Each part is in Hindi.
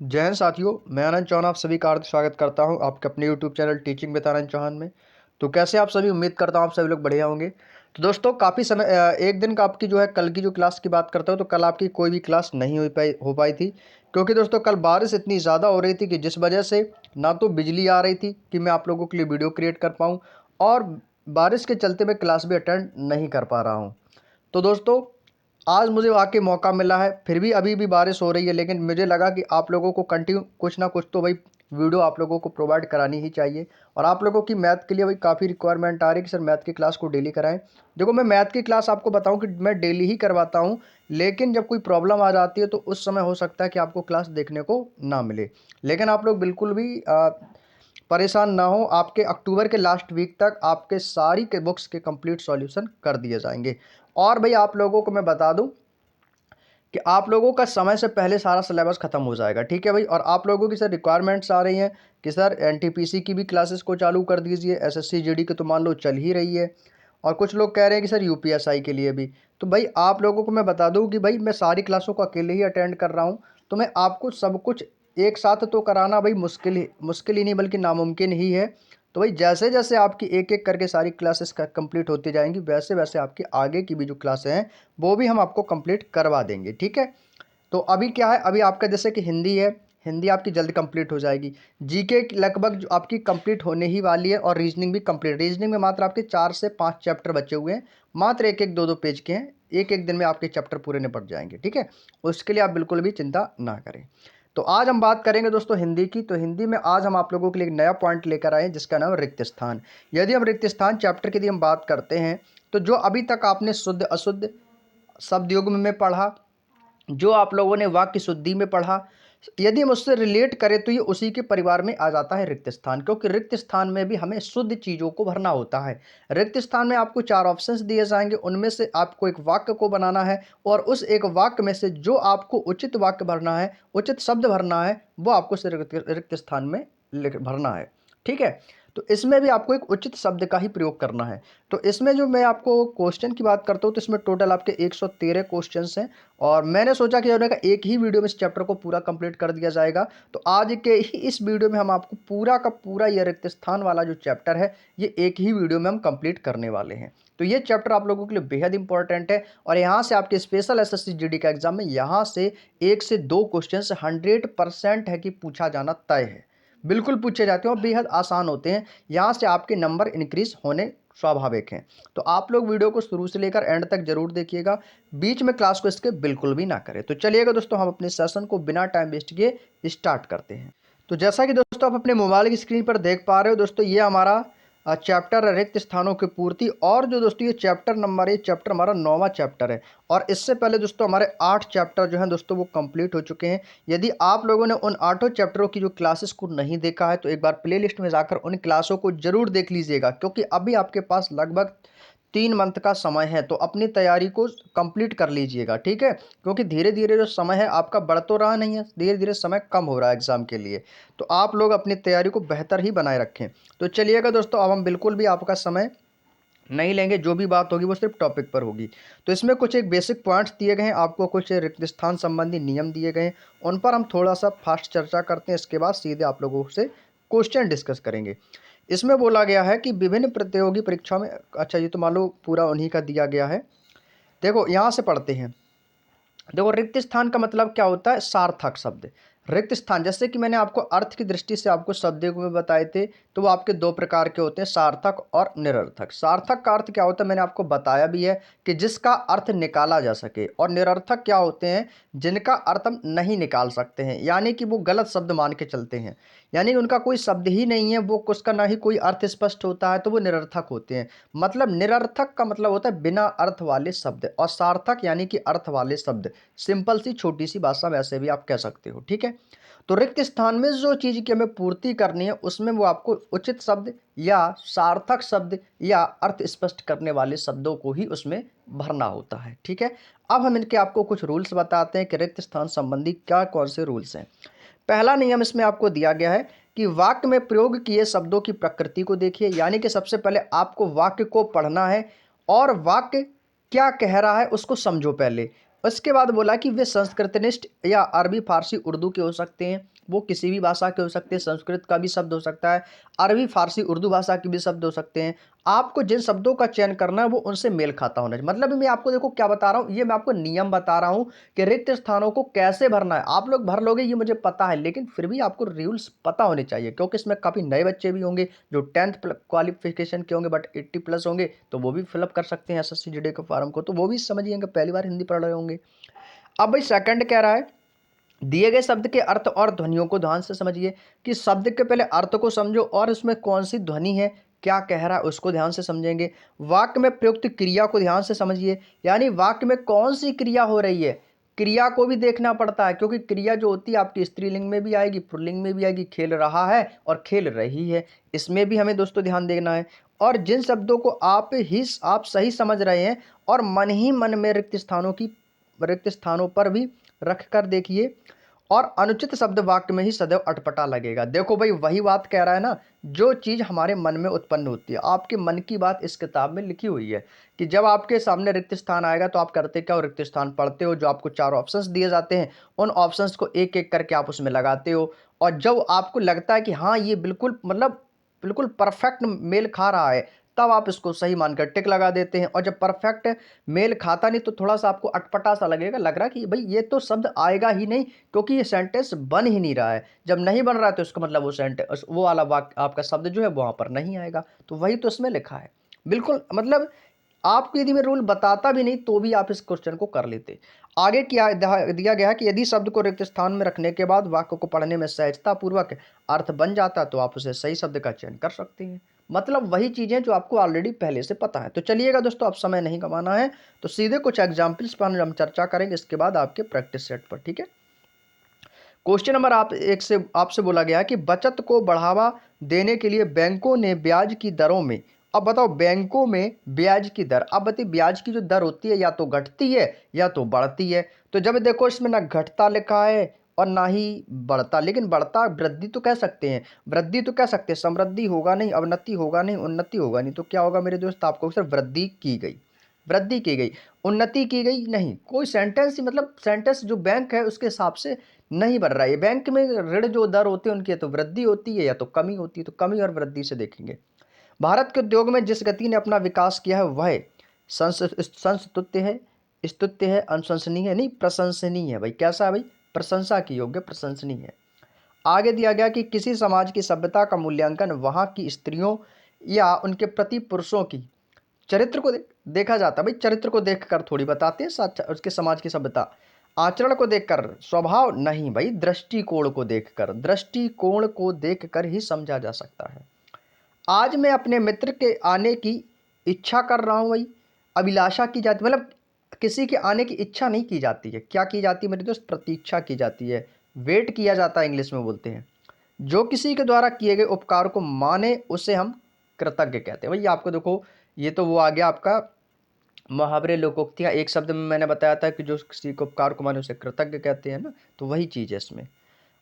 जय हिंद साथियों, मैं आनंद चौहान आप सभी का हार्दिक स्वागत करता हूं आपके अपने यूट्यूब चैनल टीचिंग विद आनंद चौहान में। तो कैसे आप सभी, उम्मीद करता हूं आप सभी लोग बढ़िया होंगे। तो दोस्तों काफ़ी समय एक दिन का आपकी जो है कल की जो क्लास की बात करता हूं, तो कल आपकी कोई भी क्लास नहीं हो पाई थी, क्योंकि दोस्तों कल बारिश इतनी ज़्यादा हो रही थी कि जिस वजह से ना तो बिजली आ रही थी कि मैं आप लोगों के लिए वीडियो क्रिएट कर पाऊँ, और बारिश के चलते मैं क्लास भी अटेंड नहीं कर पा रहा हूँ। तो दोस्तों आज मुझे वाकई मौका मिला है, फिर भी अभी भी बारिश हो रही है, लेकिन मुझे लगा कि आप लोगों को कंटिन्यू कुछ ना कुछ तो भाई वीडियो आप लोगों को प्रोवाइड करानी ही चाहिए। और आप लोगों की मैथ के लिए भाई काफ़ी रिक्वायरमेंट आ रही है कि सर मैथ की क्लास को डेली कराएं। देखो, मैं मैथ की क्लास आपको बताऊं कि मैं डेली ही करवाता हूं, लेकिन जब कोई प्रॉब्लम आ जाती है तो उस समय हो सकता है कि आपको क्लास देखने को ना मिले। लेकिन आप लोग बिल्कुल भी परेशान ना हो, आपके अक्टूबर के लास्ट वीक तक आपके सारी के बुक्स के कंप्लीट सॉल्यूशन कर दिए जाएंगे। और भाई आप लोगों को मैं बता दूं कि आप लोगों का समय से पहले सारा सिलेबस खत्म हो जाएगा, ठीक है भाई। और आप लोगों की सर रिक्वायरमेंट्स आ रही हैं कि सर एनटीपीसी की भी क्लासेस को चालू कर दीजिए, एसएससी जीडी की तो मान लो चल ही रही है, और कुछ लोग कह रहे हैं कि सर यूपीएसआई के लिए भी। तो भाई आप लोगों को मैं बता दूं कि भाई मैं सारी क्लासों को अकेले ही अटेंड कर रहा हूं, तो मैं आपको सब कुछ एक साथ तो कराना भाई मुश्किल ही नहीं बल्कि नामुमकिन ही है। तो भाई जैसे जैसे आपकी एक एक करके सारी क्लासेस कंप्लीट होती जाएंगी, वैसे वैसे आपकी आगे की भी जो क्लासें हैं वो भी हम आपको कंप्लीट करवा देंगे, ठीक है। तो अभी क्या है, अभी आपका जैसे कि हिंदी है, हिंदी आपकी जल्द कंप्लीट हो जाएगी। जीके लगभग जो आपकी कंप्लीट होने ही वाली है, और रीजनिंग भी कंप्लीट। रीजनिंग में मात्र आपके 4 से 5 चैप्टर बचे हुए हैं, मात्र एक एक दो दो पेज के हैं, एक एक दिन में आपके चैप्टर पूरे निपट जाएंगे, ठीक है। उसके लिए आप बिल्कुल भी चिंता ना करें। तो आज हम बात करेंगे दोस्तों हिंदी की। तो हिंदी में आज हम आप लोगों के लिए एक नया पॉइंट लेकर आए हैं जिसका नाम है रिक्त स्थान। यदि हम रिक्त स्थान चैप्टर की यदि हम बात करते हैं, तो जो अभी तक आपने शुद्ध अशुद्ध शब्द युग्म में पढ़ा, जो आप लोगों ने वाक्य शुद्धि में पढ़ा, यदि हम उससे रिलेट करें तो ये उसी के परिवार में आ जाता है रिक्त स्थान, क्योंकि रिक्त स्थान में भी हमें शुद्ध चीज़ों को भरना होता है। रिक्त स्थान में आपको 4 ऑप्शंस दिए जाएंगे, उनमें से आपको एक वाक्य को बनाना है, और उस एक वाक्य में से जो आपको उचित वाक्य भरना है, उचित शब्द भरना है, वो आपको उस रिक्त स्थान में भरना है, ठीक है। तो इसमें भी आपको एक उचित शब्द का ही प्रयोग करना है। तो इसमें जो मैं आपको क्वेश्चन की बात करता हूँ, तो इसमें टोटल आपके 113 क्वेश्चंस हैं, और मैंने सोचा कि होने का एक ही वीडियो में इस चैप्टर को पूरा कंप्लीट कर दिया जाएगा। तो आज के ही इस वीडियो में हम आपको पूरा का पूरा ये रिक्त स्थान वाला जो चैप्टर है, ये एक ही वीडियो में हम कंप्लीट करने वाले हैं। तो ये चैप्टर आप लोगों के लिए बेहद इंपॉर्टेंट है, और यहाँ से आपके स्पेशल एसएससी जीडी का एग्जाम में यहाँ से 1 से 2 क्वेश्चन 100% है कि पूछा जाना तय है। बिल्कुल पूछे जाते हैं और बेहद आसान होते हैं, यहाँ से आपके नंबर इंक्रीज होने स्वाभाविक हैं। तो आप लोग वीडियो को शुरू से लेकर एंड तक जरूर देखिएगा, बीच में क्लास को इसके बिल्कुल भी ना करें। तो चलिएगा दोस्तों, हम अपने सेशन को बिना टाइम वेस्ट किए स्टार्ट करते हैं। तो जैसा कि दोस्तों आप अपने मोबाइल की स्क्रीन पर देख पा रहे हो दोस्तों, ये हमारा चैप्टर है रिक्त स्थानों की पूर्ति। और जो दोस्तों ये चैप्टर नंबर, ये चैप्टर हमारा 9वां चैप्टर है, और इससे पहले दोस्तों हमारे 8 चैप्टर जो हैं दोस्तों वो कंप्लीट हो चुके हैं। यदि आप लोगों ने उन 8 चैप्टरों की जो क्लासेस को नहीं देखा है, तो एक बार प्लेलिस्ट में जाकर उन क्लासों को जरूर देख लीजिएगा, क्योंकि अभी आपके पास लगभग 3 मंथ का समय है, तो अपनी तैयारी को कंप्लीट कर लीजिएगा, ठीक है। क्योंकि धीरे धीरे जो समय है आपका बढ़ तो रहा नहीं है, धीरे धीरे समय कम हो रहा है एग्जाम के लिए। तो आप लोग अपनी तैयारी को बेहतर ही बनाए रखें। तो चलिएगा दोस्तों, अब हम बिल्कुल भी आपका समय नहीं लेंगे, जो भी बात होगी वो सिर्फ टॉपिक पर होगी। तो इसमें कुछ एक बेसिक पॉइंट्स दिए गए हैं, आपको कुछ रिक्त स्थान संबंधी नियम दिए गए हैं, उन पर हम थोड़ा सा फास्ट चर्चा करते हैं, इसके बाद सीधे आप लोगों से क्वेश्चन डिस्कस करेंगे। इसमें बोला गया है कि विभिन्न प्रतियोगी परीक्षाओं में, अच्छा ये तो मान लो पूरा उन्हीं का दिया गया है। देखो यहाँ से पढ़ते हैं। देखो, रिक्त स्थान का मतलब क्या होता है, सार्थक शब्द। रिक्त स्थान, जैसे कि मैंने आपको अर्थ की दृष्टि से आपको शब्द में बताए थे, तो वो आपके 2 प्रकार के होते हैं, सार्थक और निरर्थक। सार्थक का अर्थ क्या होता है मैंने आपको बताया भी है, कि जिसका अर्थ निकाला जा सके। और निरर्थक क्या होते हैं, जिनका अर्थ हम नहीं निकाल सकते हैं, यानी कि वो गलत शब्द मान के चलते हैं, यानी उनका कोई शब्द ही नहीं है, वो उसका ना ही कोई अर्थ स्पष्ट होता है, तो वो निरर्थक होते हैं। मतलब निरर्थक का मतलब होता है बिना अर्थ वाले शब्द, और सार्थक यानी कि अर्थ वाले शब्द। सिंपल सी छोटी सी भाषा में ऐसे भी आप कह सकते हो, ठीक है। तो रिक्त स्थान में जो चीज़ की हमें पूर्ति करनी है, उसमें वो आपको उचित शब्द या सार्थक शब्द या अर्थ स्पष्ट करने वाले शब्दों को ही उसमें भरना होता है, ठीक है। अब हम इनके आपको कुछ रूल्स बताते हैं कि रिक्त स्थान संबंधी क्या कौन से रूल्स हैं। पहला नियम इसमें आपको दिया गया है कि वाक्य में प्रयोग किए शब्दों की प्रकृति को देखिए, यानी कि सबसे पहले आपको वाक्य को पढ़ना है, और वाक्य क्या कह रहा है उसको समझो पहले। उसके बाद बोला कि वे संस्कृतनिष्ठ या अरबी फारसी उर्दू के हो सकते हैं, वो किसी भी भाषा के हो सकते हैं, संस्कृत का भी शब्द हो सकता है, अरबी फारसी उर्दू भाषा के भी शब्द हो सकते हैं। आपको जिन शब्दों का चयन करना है वो उनसे मेल खाता होना चाहिए। मतलब मैं आपको देखो क्या बता रहा हूँ, ये मैं आपको नियम बता रहा हूँ कि रिक्त स्थानों को कैसे भरना है। आप लोग भर लोगे ये मुझे पता है, लेकिन फिर भी आपको रूल्स पता होने चाहिए, क्योंकि इसमें काफ़ी नए बच्चे भी होंगे जो 10th क्वालिफिकेशन के होंगे बट 80+ होंगे, तो वो भी फिलअप कर सकते हैं एसएससी जीडी के फॉर्म को, तो वो भी समझिएगा, पहली बार हिंदी पढ़ रहे होंगे। अब भाई सेकंड कह रहा है, दिए गए शब्द के अर्थ और ध्वनियों को ध्यान से समझिए, कि शब्द के पहले अर्थ को समझो और इसमें कौन सी ध्वनि है, क्या कह रहा है उसको ध्यान से समझेंगे। वाक्य में प्रयुक्त क्रिया को ध्यान से समझिए, यानी वाक्य में कौन सी क्रिया हो रही है, क्रिया को भी देखना पड़ता है, क्योंकि क्रिया जो होती है आपकी स्त्रीलिंग में भी आएगी, पुल्लिंग में भी आएगी। खेल रहा है और खेल रही है, इसमें भी हमें दोस्तों ध्यान देना है। और जिन शब्दों को आप सही समझ रहे हैं और मन ही मन में रिक्त स्थानों पर भी रख कर देखिए, और अनुचित शब्द वाक्य में ही सदैव अटपटा लगेगा। देखो भाई वही बात कह रहा है ना, जो चीज़ हमारे मन में उत्पन्न होती है, आपके मन की बात इस किताब में लिखी हुई है कि जब आपके सामने रिक्त स्थान आएगा तो आप करते क्या हो, रिक्त स्थान पढ़ते हो, जो आपको 4 ऑप्शंस दिए जाते हैं उन ऑप्शंस को एक एक करके आप उसमें लगाते हो, और जब आपको लगता है कि हाँ ये बिल्कुल मतलब बिल्कुल परफेक्ट मेल खा रहा है, तब आप इसको सही मानकर टिक लगा देते हैं। और जब परफेक्ट मेल खाता नहीं तो थोड़ा सा आपको अटपटा सा लगेगा, लग रहा है कि भाई ये तो शब्द आएगा ही नहीं, क्योंकि ये सेंटेंस बन ही नहीं रहा है। जब नहीं बन रहा है तो इसका मतलब वो सेंटेंस, वो वाला वाक्य आपका शब्द जो है वहां पर नहीं आएगा। तो वही तो इसमें लिखा है बिल्कुल, मतलब आपको यदि मैं रूल बताता भी नहीं तो भी आप इस क्वेश्चन को कर लेते। आगे क्या दिया गया कि यदि शब्द को रिक्त स्थान में रखने के बाद वाक्य को पढ़ने में सहजता पूर्वक अर्थ बन जाता तो आप उसे सही शब्द का चयन कर सकते हैं। मतलब वही चीजें जो आपको ऑलरेडी पहले से पता है। तो चलिएगा दोस्तों, अब समय नहीं गंवाना है, तो सीधे कुछ एग्जाम्पल्स पर हम चर्चा करेंगे, इसके बाद आपके प्रैक्टिस सेट पर। ठीक है, क्वेश्चन नंबर आपसे बोला गया कि बचत को बढ़ावा देने के लिए बैंकों ने ब्याज की दरों में, अब बताओ बैंकों में ब्याज की दर, अब बताइए ब्याज की जो दर होती है या तो घटती है या तो बढ़ती है। तो जब देखो इसमें ना घटता लिखा है और ना ही बढ़ता, लेकिन बढ़ता वृद्धि तो कह सकते हैं, वृद्धि तो कह सकते हैं, समृद्धि होगा नहीं, अवनति होगा नहीं, उन्नति होगा नहीं, तो क्या होगा मेरे दोस्त, आपको सिर्फ वृद्धि की गई, वृद्धि की गई, उन्नति की गई नहीं। कोई सेंटेंस ही, मतलब सेंटेंस जो बैंक है उसके हिसाब से नहीं बन रहा है। बैंक में ऋण जो दर होते हैं उनकी या तो वृद्धि होती है या तो कमी होती है, तो कमी और वृद्धि से देखेंगे। भारत के उद्योग में जिस गति ने अपना विकास किया है वह संस्तुत्य है, स्तुत्य है, अनुशंसनीय है, नहीं प्रशंसनीय है। भाई कैसा है भाई, प्रशंसा की योग्य, प्रशंसनीय है। आगे दिया गया कि किसी समाज की सभ्यता का मूल्यांकन वहां की स्त्रियों या उनके प्रति पुरुषों की चरित्र को देखा जाता है। भाई चरित्र को देखकर थोड़ी बताते हैं उसके समाज की सभ्यता, आचरण को देखकर, स्वभाव नहीं भाई, दृष्टिकोण को देखकर, दृष्टिकोण को देखकर ही समझा जा सकता है। आज मैं अपने मित्र के आने की इच्छा कर रहा हूँ भाई, अभिलाषा की जाती, मतलब किसी के आने की इच्छा नहीं की जाती है, क्या की जाती है मेरे दोस्त, प्रतीक्षा की जाती है, वेट किया जाता है, इंग्लिश में बोलते हैं। जो किसी के द्वारा किए गए उपकार को माने उसे हम कृतज्ञ कहते हैं। भाई आपको देखो, ये तो वो आ गया आपका मुहावरे लोकोक्तियाँ, एक शब्द में मैंने बताया था कि जो किसी को उपकार को माने उसे कृतज्ञ कहते हैं ना, तो वही चीज़ है इसमें।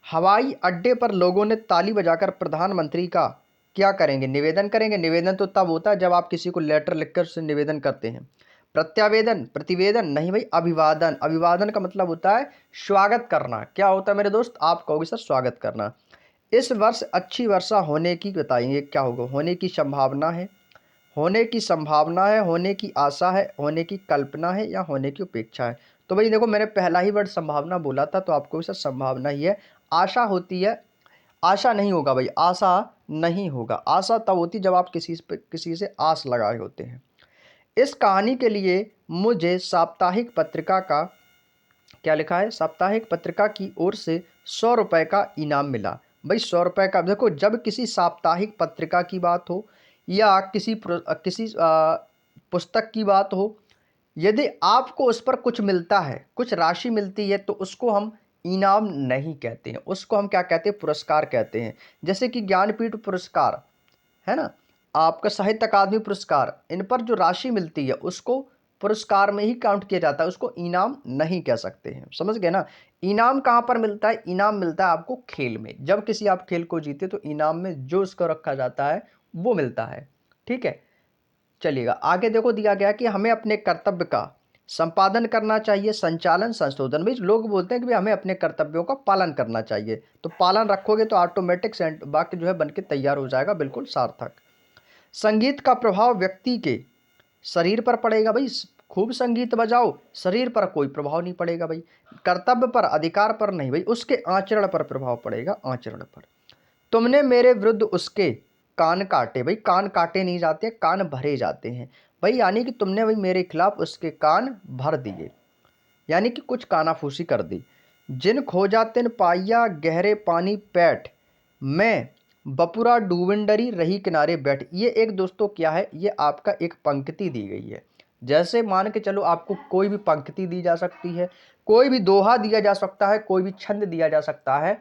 हवाई अड्डे पर लोगों ने ताली बजाकर प्रधानमंत्री का क्या करेंगे, निवेदन करेंगे। निवेदन तो तब होता है जब आप किसी को लेटर लिखकर उससे निवेदन करते हैं। प्रत्यावेदन, प्रतिवेदन नहीं भाई, अभिवादन। अभिवादन का मतलब होता है स्वागत करना। क्या होता है मेरे दोस्त, आप कहोगे सर स्वागत करना। इस वर्ष अच्छी वर्षा होने की बताइए, क्या होगा, होने की संभावना है, होने की संभावना है, होने की आशा है, होने की कल्पना है, या होने की उपेक्षा है। तो भाई देखो मैंने पहला ही वर्ड संभावना बोला था, तो आपको सर संभावना ही है। आशा होती है, आशा नहीं होगा भाई, आशा नहीं होगा। आशा तब होती जब आप किसी से आस लगाए होते हैं। इस कहानी के लिए मुझे साप्ताहिक पत्रिका का, क्या लिखा है, साप्ताहिक पत्रिका की ओर से 100 रुपये का इनाम मिला। भाई 100 रुपये का, देखो जब किसी साप्ताहिक पत्रिका की बात हो या किसी पुस्तक की बात हो, यदि आपको उस पर कुछ मिलता है, कुछ राशि मिलती है, तो उसको हम इनाम नहीं कहते हैं, उसको हम क्या कहते हैं, पुरस्कार कहते हैं। जैसे कि ज्ञानपीठ पुरस्कार है ना, आपका साहित्य अकादमी पुरस्कार, इन पर जो राशि मिलती है उसको पुरस्कार में ही काउंट किया जाता है, उसको इनाम नहीं कह सकते हैं। समझ गए ना। इनाम कहाँ पर मिलता है, इनाम मिलता है आपको खेल में, जब किसी आप खेल को जीते तो इनाम में जो उसको रखा जाता है वो मिलता है। ठीक है, चलिएगा आगे देखो, दिया गया कि हमें अपने कर्तव्य का संपादन करना चाहिए, संचालन, संशोधन। भाई लोग बोलते हैं कि भाई हमें अपने कर्तव्यों का पालन करना चाहिए, तो पालन रखोगे तो ऑटोमेटिक वाक्य जो है बन के तैयार हो जाएगा, बिल्कुल सार्थक। संगीत का प्रभाव व्यक्ति के शरीर पर पड़ेगा। भाई खूब संगीत बजाओ, शरीर पर कोई प्रभाव नहीं पड़ेगा। भाई कर्तव्य पर, अधिकार पर नहीं, भाई उसके आचरण पर प्रभाव पड़ेगा, आचरण पर। तुमने मेरे विरुद्ध उसके कान काटे। भाई कान काटे नहीं जाते, कान भरे जाते हैं। भाई यानी कि तुमने भाई मेरे खिलाफ उसके कान भर दिए, यानी कि कुछ कानाफूसी कर दी। जिन खोजा तिन पाइया, गहरे पानी पैठ, मैं बपुरा डूबन डरी रही किनारे बैठ। ये एक दोस्तों क्या है, ये आपका एक पंक्ति दी गई है। जैसे मान के चलो आपको कोई भी पंक्ति दी जा सकती है, कोई भी दोहा दिया जा सकता है, कोई भी छंद दिया जा सकता है,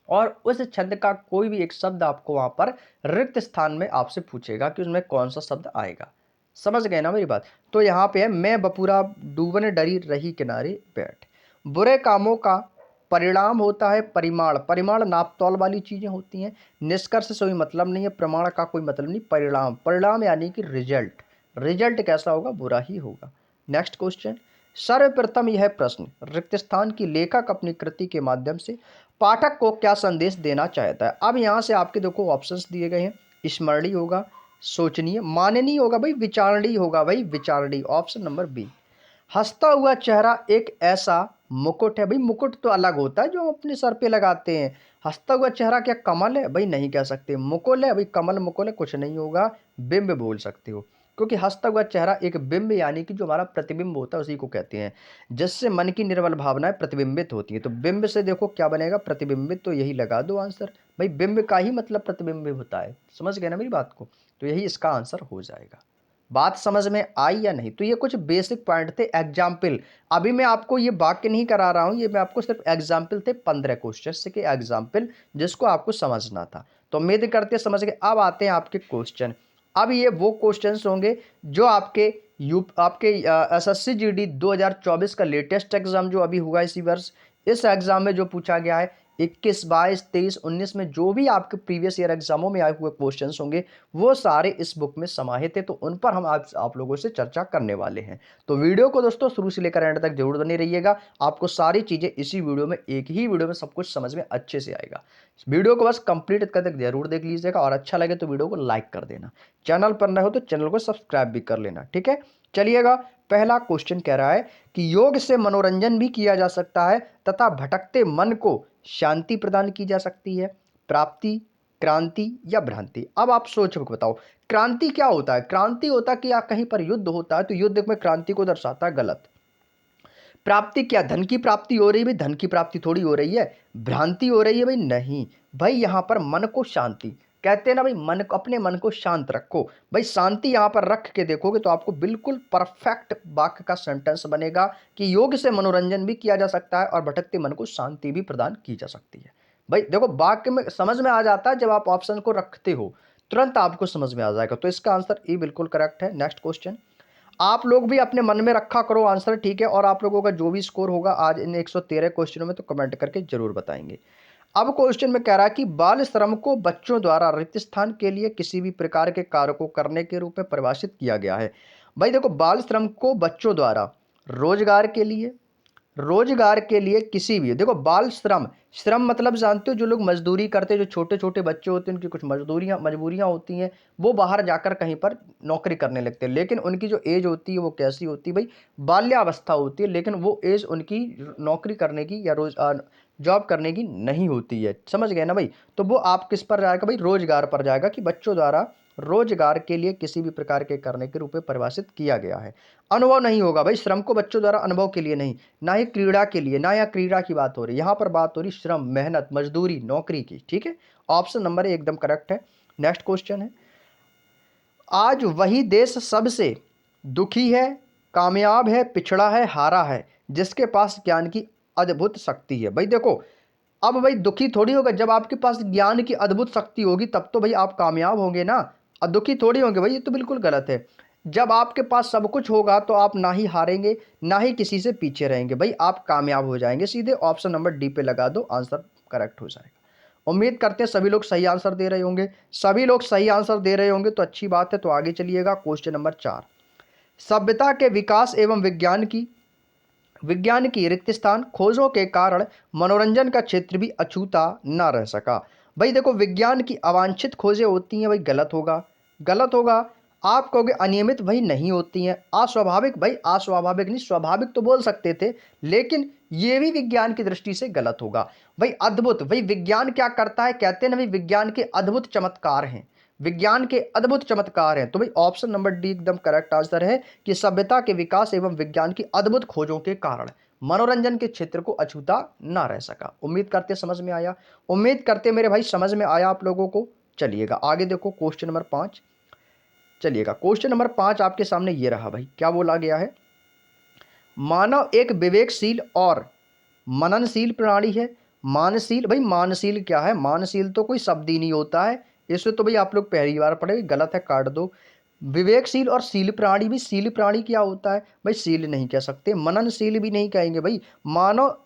और उस छंद का कोई भी एक शब्द आपको वहां पर रिक्त स्थान में आपसे पूछेगा कि उसमें कौन सा शब्द आएगा। समझ गए ना मेरी बात। तो यहाँ पे है, मैं बपुरा डूबने डरी रही किनारे बैठ। बुरे कामों का परिणाम होता है परिमाण। परिमाण नापतोल वाली चीजें होती हैं। निष्कर्ष से कोई मतलब नहीं है, प्रमाण का कोई मतलब नहीं। परिणाम, परिणाम यानी कि रिजल्ट। रिजल्ट कैसा होगा, बुरा ही होगा। Next question. सर्वप्रथम यह प्रश्न रिक्त स्थान की लेखक अपनी कृति के माध्यम से पाठक को क्या संदेश देना चाहता है। अब यहाँ से आपके देखो ऑप्शंस दिए गए हैं। स्मरणीय होगा, सोचनीय, माननीय होगा, भाई विचारणीय होगा, भाई विचारणीय, ऑप्शन नंबर बी। हंसता हुआ चेहरा एक ऐसा मुकुट है। भाई मुकुट तो अलग होता है जो हम अपने सर पे लगाते हैं। हंसता हुआ चेहरा क्या कमल है, भाई नहीं कह सकते। मुकुल है, भाई कमल मुकुल है, कुछ नहीं होगा। बिंब बोल सकते हो, क्योंकि हंसता हुआ चेहरा एक बिंब यानी कि जो हमारा प्रतिबिंब होता है उसी को कहते हैं, जिससे मन की निर्मल भावनाएं प्रतिबिंबित होती है। तो बिंब से देखो क्या बनेगा, प्रतिबिंबित, तो यही लगा दो आंसर। भाई बिंब का ही मतलब प्रतिबिंब होता है। समझ गए ना मेरी बात को, तो यही इसका आंसर हो जाएगा। बात समझ में आई या नहीं। तो ये कुछ बेसिक पॉइंट थे, एग्जाम्पल। अभी मैं आपको ये वाक्य नहीं करा रहा हूं, ये मैं आपको सिर्फ एग्जाम्पल थे, 15 क्वेश्चन के एग्जाम्पल, जिसको आपको समझना था। तो उम्मीद करते समझ गए। अब आते हैं आपके क्वेश्चन। अब ये वो क्वेश्चंस होंगे जो आपके आपके एसएससी जीडी 2024 का लेटेस्ट एग्जाम जो अभी हुआ इसी वर्ष, इस एग्जाम में जो पूछा गया है 21, 22, 23, 19 में जो भी आपके प्रीवियस ईयर एग्जामों में आए हुए क्वेश्चंस होंगे वो सारे इस बुक में समाहित है। तो उन पर हम आज आप लोगों से चर्चा करने वाले हैं। तो वीडियो को दोस्तों शुरू से लेकर एंड तक जरूर बने रहिएगा। आपको सारी चीजें इसी वीडियो में, एक ही वीडियो में सब कुछ समझ में अच्छे से आएगा। वीडियो को बस कंप्लीट कर तक जरूर देख लीजिएगा, और अच्छा लगे तो वीडियो को लाइक कर देना। चैनल पर नए हो तो चैनल को सब्सक्राइब भी कर लेना, ठीक है। चलिएगा, पहला क्वेश्चन कह रहा है कि योग से मनोरंजन भी किया जा सकता है तथा भटकते मन को शांति प्रदान की जा सकती है। प्राप्ति, क्रांति या भ्रांति। अब आप सोच के बताओ, क्रांति क्या होता है। क्रांति होता है कि या कहीं पर युद्ध होता है तो युद्ध में क्रांति को दर्शाता है, गलत। प्राप्ति क्या, धन की प्राप्ति हो रही है, भाई धन की प्राप्ति थोड़ी हो रही है। भ्रांति हो रही है, भाई नहीं। भाई यहां पर मन को शांति कहते हैं ना, भाई मन को, अपने मन को शांत रखो। भाई शांति यहां पर रख के देखोगे तो आपको बिल्कुल परफेक्ट वाक्य का सेंटेंस बनेगा कि योग से मनोरंजन भी किया जा सकता है और भटकते मन को शांति भी प्रदान की जा सकती है। भाई देखो वाक्य में समझ में आ जाता है, जब आप ऑप्शन को रखते हो तुरंत आपको समझ में आ जाएगा। तो इसका आंसर ए बिल्कुल करेक्ट है। Next question. आप लोग भी अपने मन में रखा करो आंसर, ठीक है। और आप लोगों का जो भी स्कोर होगा आज इन 113 क्वेश्चनों में तो कमेंट करके जरूर बताएंगे। अब क्वेश्चन में कह रहा है कि बाल श्रम को बच्चों द्वारा रिक्त स्थान के लिए किसी भी प्रकार के कार्य को करने के रूप में परिभाषित किया गया है। भाई देखो बाल श्रम को बच्चों द्वारा रोजगार के लिए, रोजगार के लिए किसी भी, देखो बाल श्रम, श्रम मतलब जानते हो जो लोग मजदूरी करते हैं, जो छोटे छोटे बच्चे होते हैं उनकी कुछ मजबूरियां होती हैं, वो बाहर जाकर कहीं पर नौकरी करने लगते हैं। लेकिन उनकी जो एज होती है वो कैसी होती है, भाई बाल्यावस्था होती है। लेकिन वो एज उनकी नौकरी करने की या जॉब करने की नहीं होती है। समझ गए ना भाई। तो वो आप किस पर जाएगा, भाई रोजगार पर जाएगा, कि बच्चों द्वारा रोजगार के लिए किसी भी प्रकार के करने के रूप में परिभाषित किया गया है। अनुभव नहीं होगा, भाई श्रम को बच्चों द्वारा अनुभव के लिए नहीं, ना ही क्रीड़ा के लिए, ना यहाँ क्रीड़ा की बात हो रही, यहाँ पर बात हो रही श्रम, मेहनत, मजदूरी, नौकरी की, ठीक है। ऑप्शन नंबर एकदम करेक्ट है। नेक्स्ट क्वेश्चन है, आज वही देश सबसे दुखी है, कामयाब है, पिछड़ा है, हारा है, जिसके पास ज्ञान की अद्भुत शक्ति है। भाई देखो, अब भाई दुखी थोड़ी होगा, जब आपके पास ज्ञान की अद्भुत शक्ति होगी तब तो भाई आप कामयाब होंगे ना, और दुखी थोड़ी होंगे। भाई ये तो बिल्कुल गलत है। जब आपके पास सब कुछ होगा तो आप ना ही हारेंगे ना ही किसी से पीछे रहेंगे, भाई आप कामयाब हो जाएंगे। सीधे ऑप्शन नंबर डी पे लगा दो, आंसर करेक्ट हो जाएगा। उम्मीद करते हैं सभी लोग सही आंसर दे रहे होंगे। सभी लोग सही आंसर दे रहे होंगे तो अच्छी बात है। तो आगे चलिएगा, क्वेश्चन नंबर 4। सभ्यता के विकास एवं विज्ञान की रिक्त स्थान खोजों के कारण मनोरंजन का क्षेत्र भी अछूता ना रह सका। भाई देखो, विज्ञान की अवांछित खोजें होती हैं, भाई गलत होगा, गलत होगा। आप कहोगे अनियमित, भाई नहीं होती हैं। अस्वाभाविक, भाई अस्वाभाविक नहीं, स्वाभाविक तो बोल सकते थे, लेकिन ये भी विज्ञान की दृष्टि से गलत होगा। भाई अद्भुत, भाई विज्ञान क्या करता है, कहते हैं ना भाई विज्ञान के अद्भुत चमत्कार हैं, विज्ञान के अद्भुत चमत्कार हैं। तो भाई ऑप्शन नंबर डी एकदम करेक्ट आंसर है कि सभ्यता के विकास एवं विज्ञान की अद्भुत खोजों के कारण मनोरंजन के क्षेत्र को अछूता ना रह सका। उम्मीद करते समझ में आया, उम्मीद करते मेरे भाई समझ में आया आप लोगों को। चलिएगा आगे देखो क्वेश्चन नंबर 5। चलिएगा क्वेश्चन नंबर 5 आपके सामने ये रहा भाई, क्या बोला गया है। मानव एक विवेकशील और मननशील प्राणी है। मानशील, भाई मानशील क्या है, मानशील तो कोई शब्द ही नहीं होता है, इससे तो भाई आप लोग पहली बार पढ़े, गलत है, काट दो। विवेकशील और शील प्राणी, भी शील प्राणी क्या होता है भाई, शील नहीं कह सकते, मननशील भी नहीं कहेंगे भाई। मानव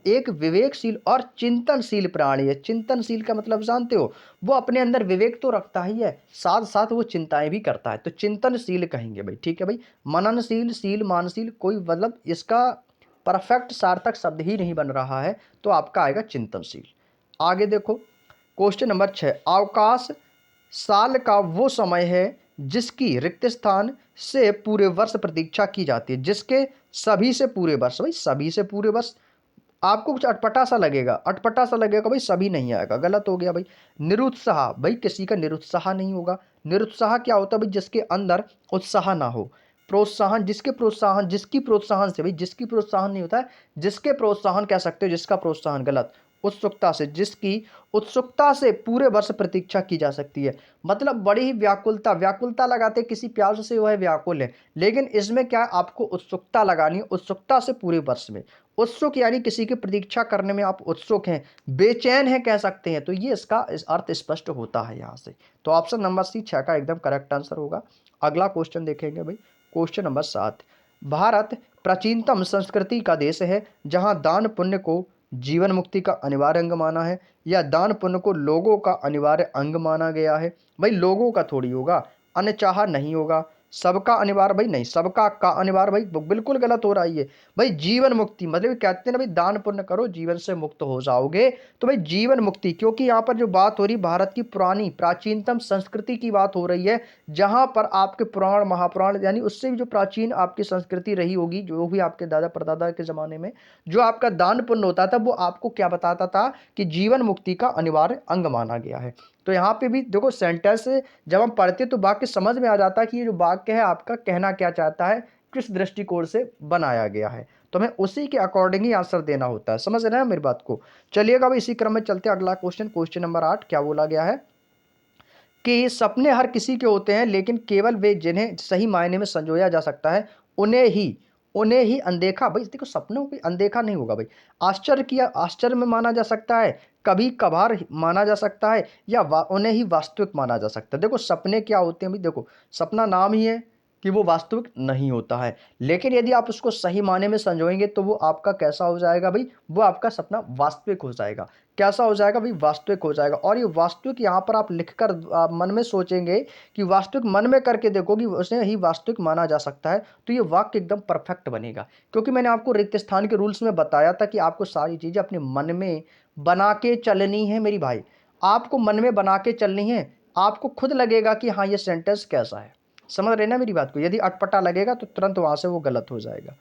एक विवेकशील और चिंतनशील प्राणी है। चिंतनशील का मतलब जानते हो, वो अपने अंदर विवेक तो रखता ही है, साथ साथ वो चिंताएं भी करता है, तो चिंतनशील कहेंगे भाई, ठीक है भाई। मननशील, शील, मानशील कोई मतलब इसका परफेक्ट सार्थक शब्द ही नहीं बन रहा है, तो आपका आएगा चिंतनशील। आगे देखो क्वेश्चन नंबर 6। अवकाश साल का वो समय है जिसकी रिक्त स्थान से पूरे वर्ष प्रतीक्षा की जाती है। जिसके सभी से पूरे वर्ष, भाई सभी से पूरे वर्ष। आपको कुछ अटपटा सा लगेगा, अटपटा सा लगेगा भाई, सभी नहीं आएगा, गलत हो गया भाई। निरुत्साह, भाई किसी का निरुत्साह नहीं होगा। निरुत्साह क्या होता है भाई, जिसके अंदर उत्साह ना हो। प्रोत्साहन, जिसके प्रोत्साहन, जिसकी प्रोत्साहन से, भाई जिसकी प्रोत्साहन नहीं होता है, जिसके प्रोत्साहन कह सकते हो, जिसका प्रोत्साहन गलत। उत्सुकता से, जिसकी उत्सुकता से पूरे वर्ष प्रतीक्षा की जा सकती है, मतलब बड़ी ही व्याकुलता, व्याकुलता लगाते किसी प्यास से वह व्याकुल है, लेकिन इसमें क्या है, आपको उत्सुकता लगानी है, उत्सुकता से पूरे वर्ष में। उत्सुक यानी किसी की प्रतीक्षा करने में आप उत्सुक हैं, बेचैन हैं कह सकते हैं, तो ये इसका इस अर्थ स्पष्ट होता है यहाँ से। तो ऑप्शन नंबर सी 6 का एकदम करेक्ट आंसर होगा। अगला क्वेश्चन देखेंगे भाई, क्वेश्चन नंबर 7। भारत प्राचीनतम संस्कृति का देश है जहाँ दान पुण्य को जीवन मुक्ति का अनिवार्य अंग माना है, या दान पुण्य को लोगों का अनिवार्य अंग माना गया है। भाई लोगों का थोड़ी होगा, अनचाहा नहीं होगा। सबका अनिवार्य, भाई नहीं, सबका का अनिवार्य, भाई बिल्कुल गलत हो रहा है ये। भाई जीवन मुक्ति मतलब कहते हैं ना भाई, दान पुण्य करो जीवन से मुक्त हो जाओगे, तो भाई जीवन मुक्ति, क्योंकि यहाँ पर जो बात हो रही भारत की पुरानी प्राचीनतम संस्कृति की बात हो रही है, जहां पर आपके पुराण महापुराण यानी उससे भी जो प्राचीन आपकी संस्कृति रही होगी, जो भी आपके दादा परदादा के जमाने में जो आपका दान पुण्य होता था, वो आपको क्या बताता था कि जीवन मुक्ति का अनिवार्य अंग माना गया है। तो यहाँ पे भी देखो सेंटेंस जब हम पढ़ते तो वाक्य समझ में आ जाता है कि ये जो वाक्य है आपका कहना क्या चाहता है, किस दृष्टिकोण से बनाया गया है, तो हमें उसी के अकॉर्डिंग ही आंसर देना होता है। समझ रहे हैं मेरी बात को। चलिएगा अब इसी क्रम में चलते अगला क्वेश्चन, क्वेश्चन नंबर 8 क्या बोला गया है कि सपने हर किसी के होते हैं, लेकिन केवल वे जिन्हें सही मायने में संजोया जा सकता है उन्हें ही अनदेखा, भाई देखो सपनों को अनदेखा नहीं होगा भाई। आश्चर्य किया, आश्चर्य में माना जा सकता है, कभी कभार माना जा सकता है, या उन्हें ही वास्तविक माना जा सकता है। देखो सपने क्या होते हैं भाई, देखो सपना नाम ही है कि वो वास्तविक नहीं होता है, लेकिन यदि आप उसको सही माने में संजोएंगे तो वो आपका कैसा हो जाएगा भाई, वो आपका सपना वास्तविक हो जाएगा। कैसा हो जाएगा भाई, वास्तविक हो जाएगा। और ये वास्तविक यहाँ पर आप लिखकर मन में सोचेंगे कि वास्तविक मन में करके देखो कि उसे ही वास्तविक माना जा सकता है, तो ये वाक्य एकदम परफेक्ट बनेगा। क्योंकि मैंने आपको रिक्त स्थान के रूल्स में बताया था कि आपको सारी चीज़ें अपने मन में बना के चलनी है मेरी भाई, आपको मन में बना के चलनी है, आपको खुद लगेगा कि हाँ ये सेंटेंस कैसा है। समझ रहे ना मेरी बात को, यदि अटपटा लगेगा तो तुरंत वहां से वो गलत हो जाएगा।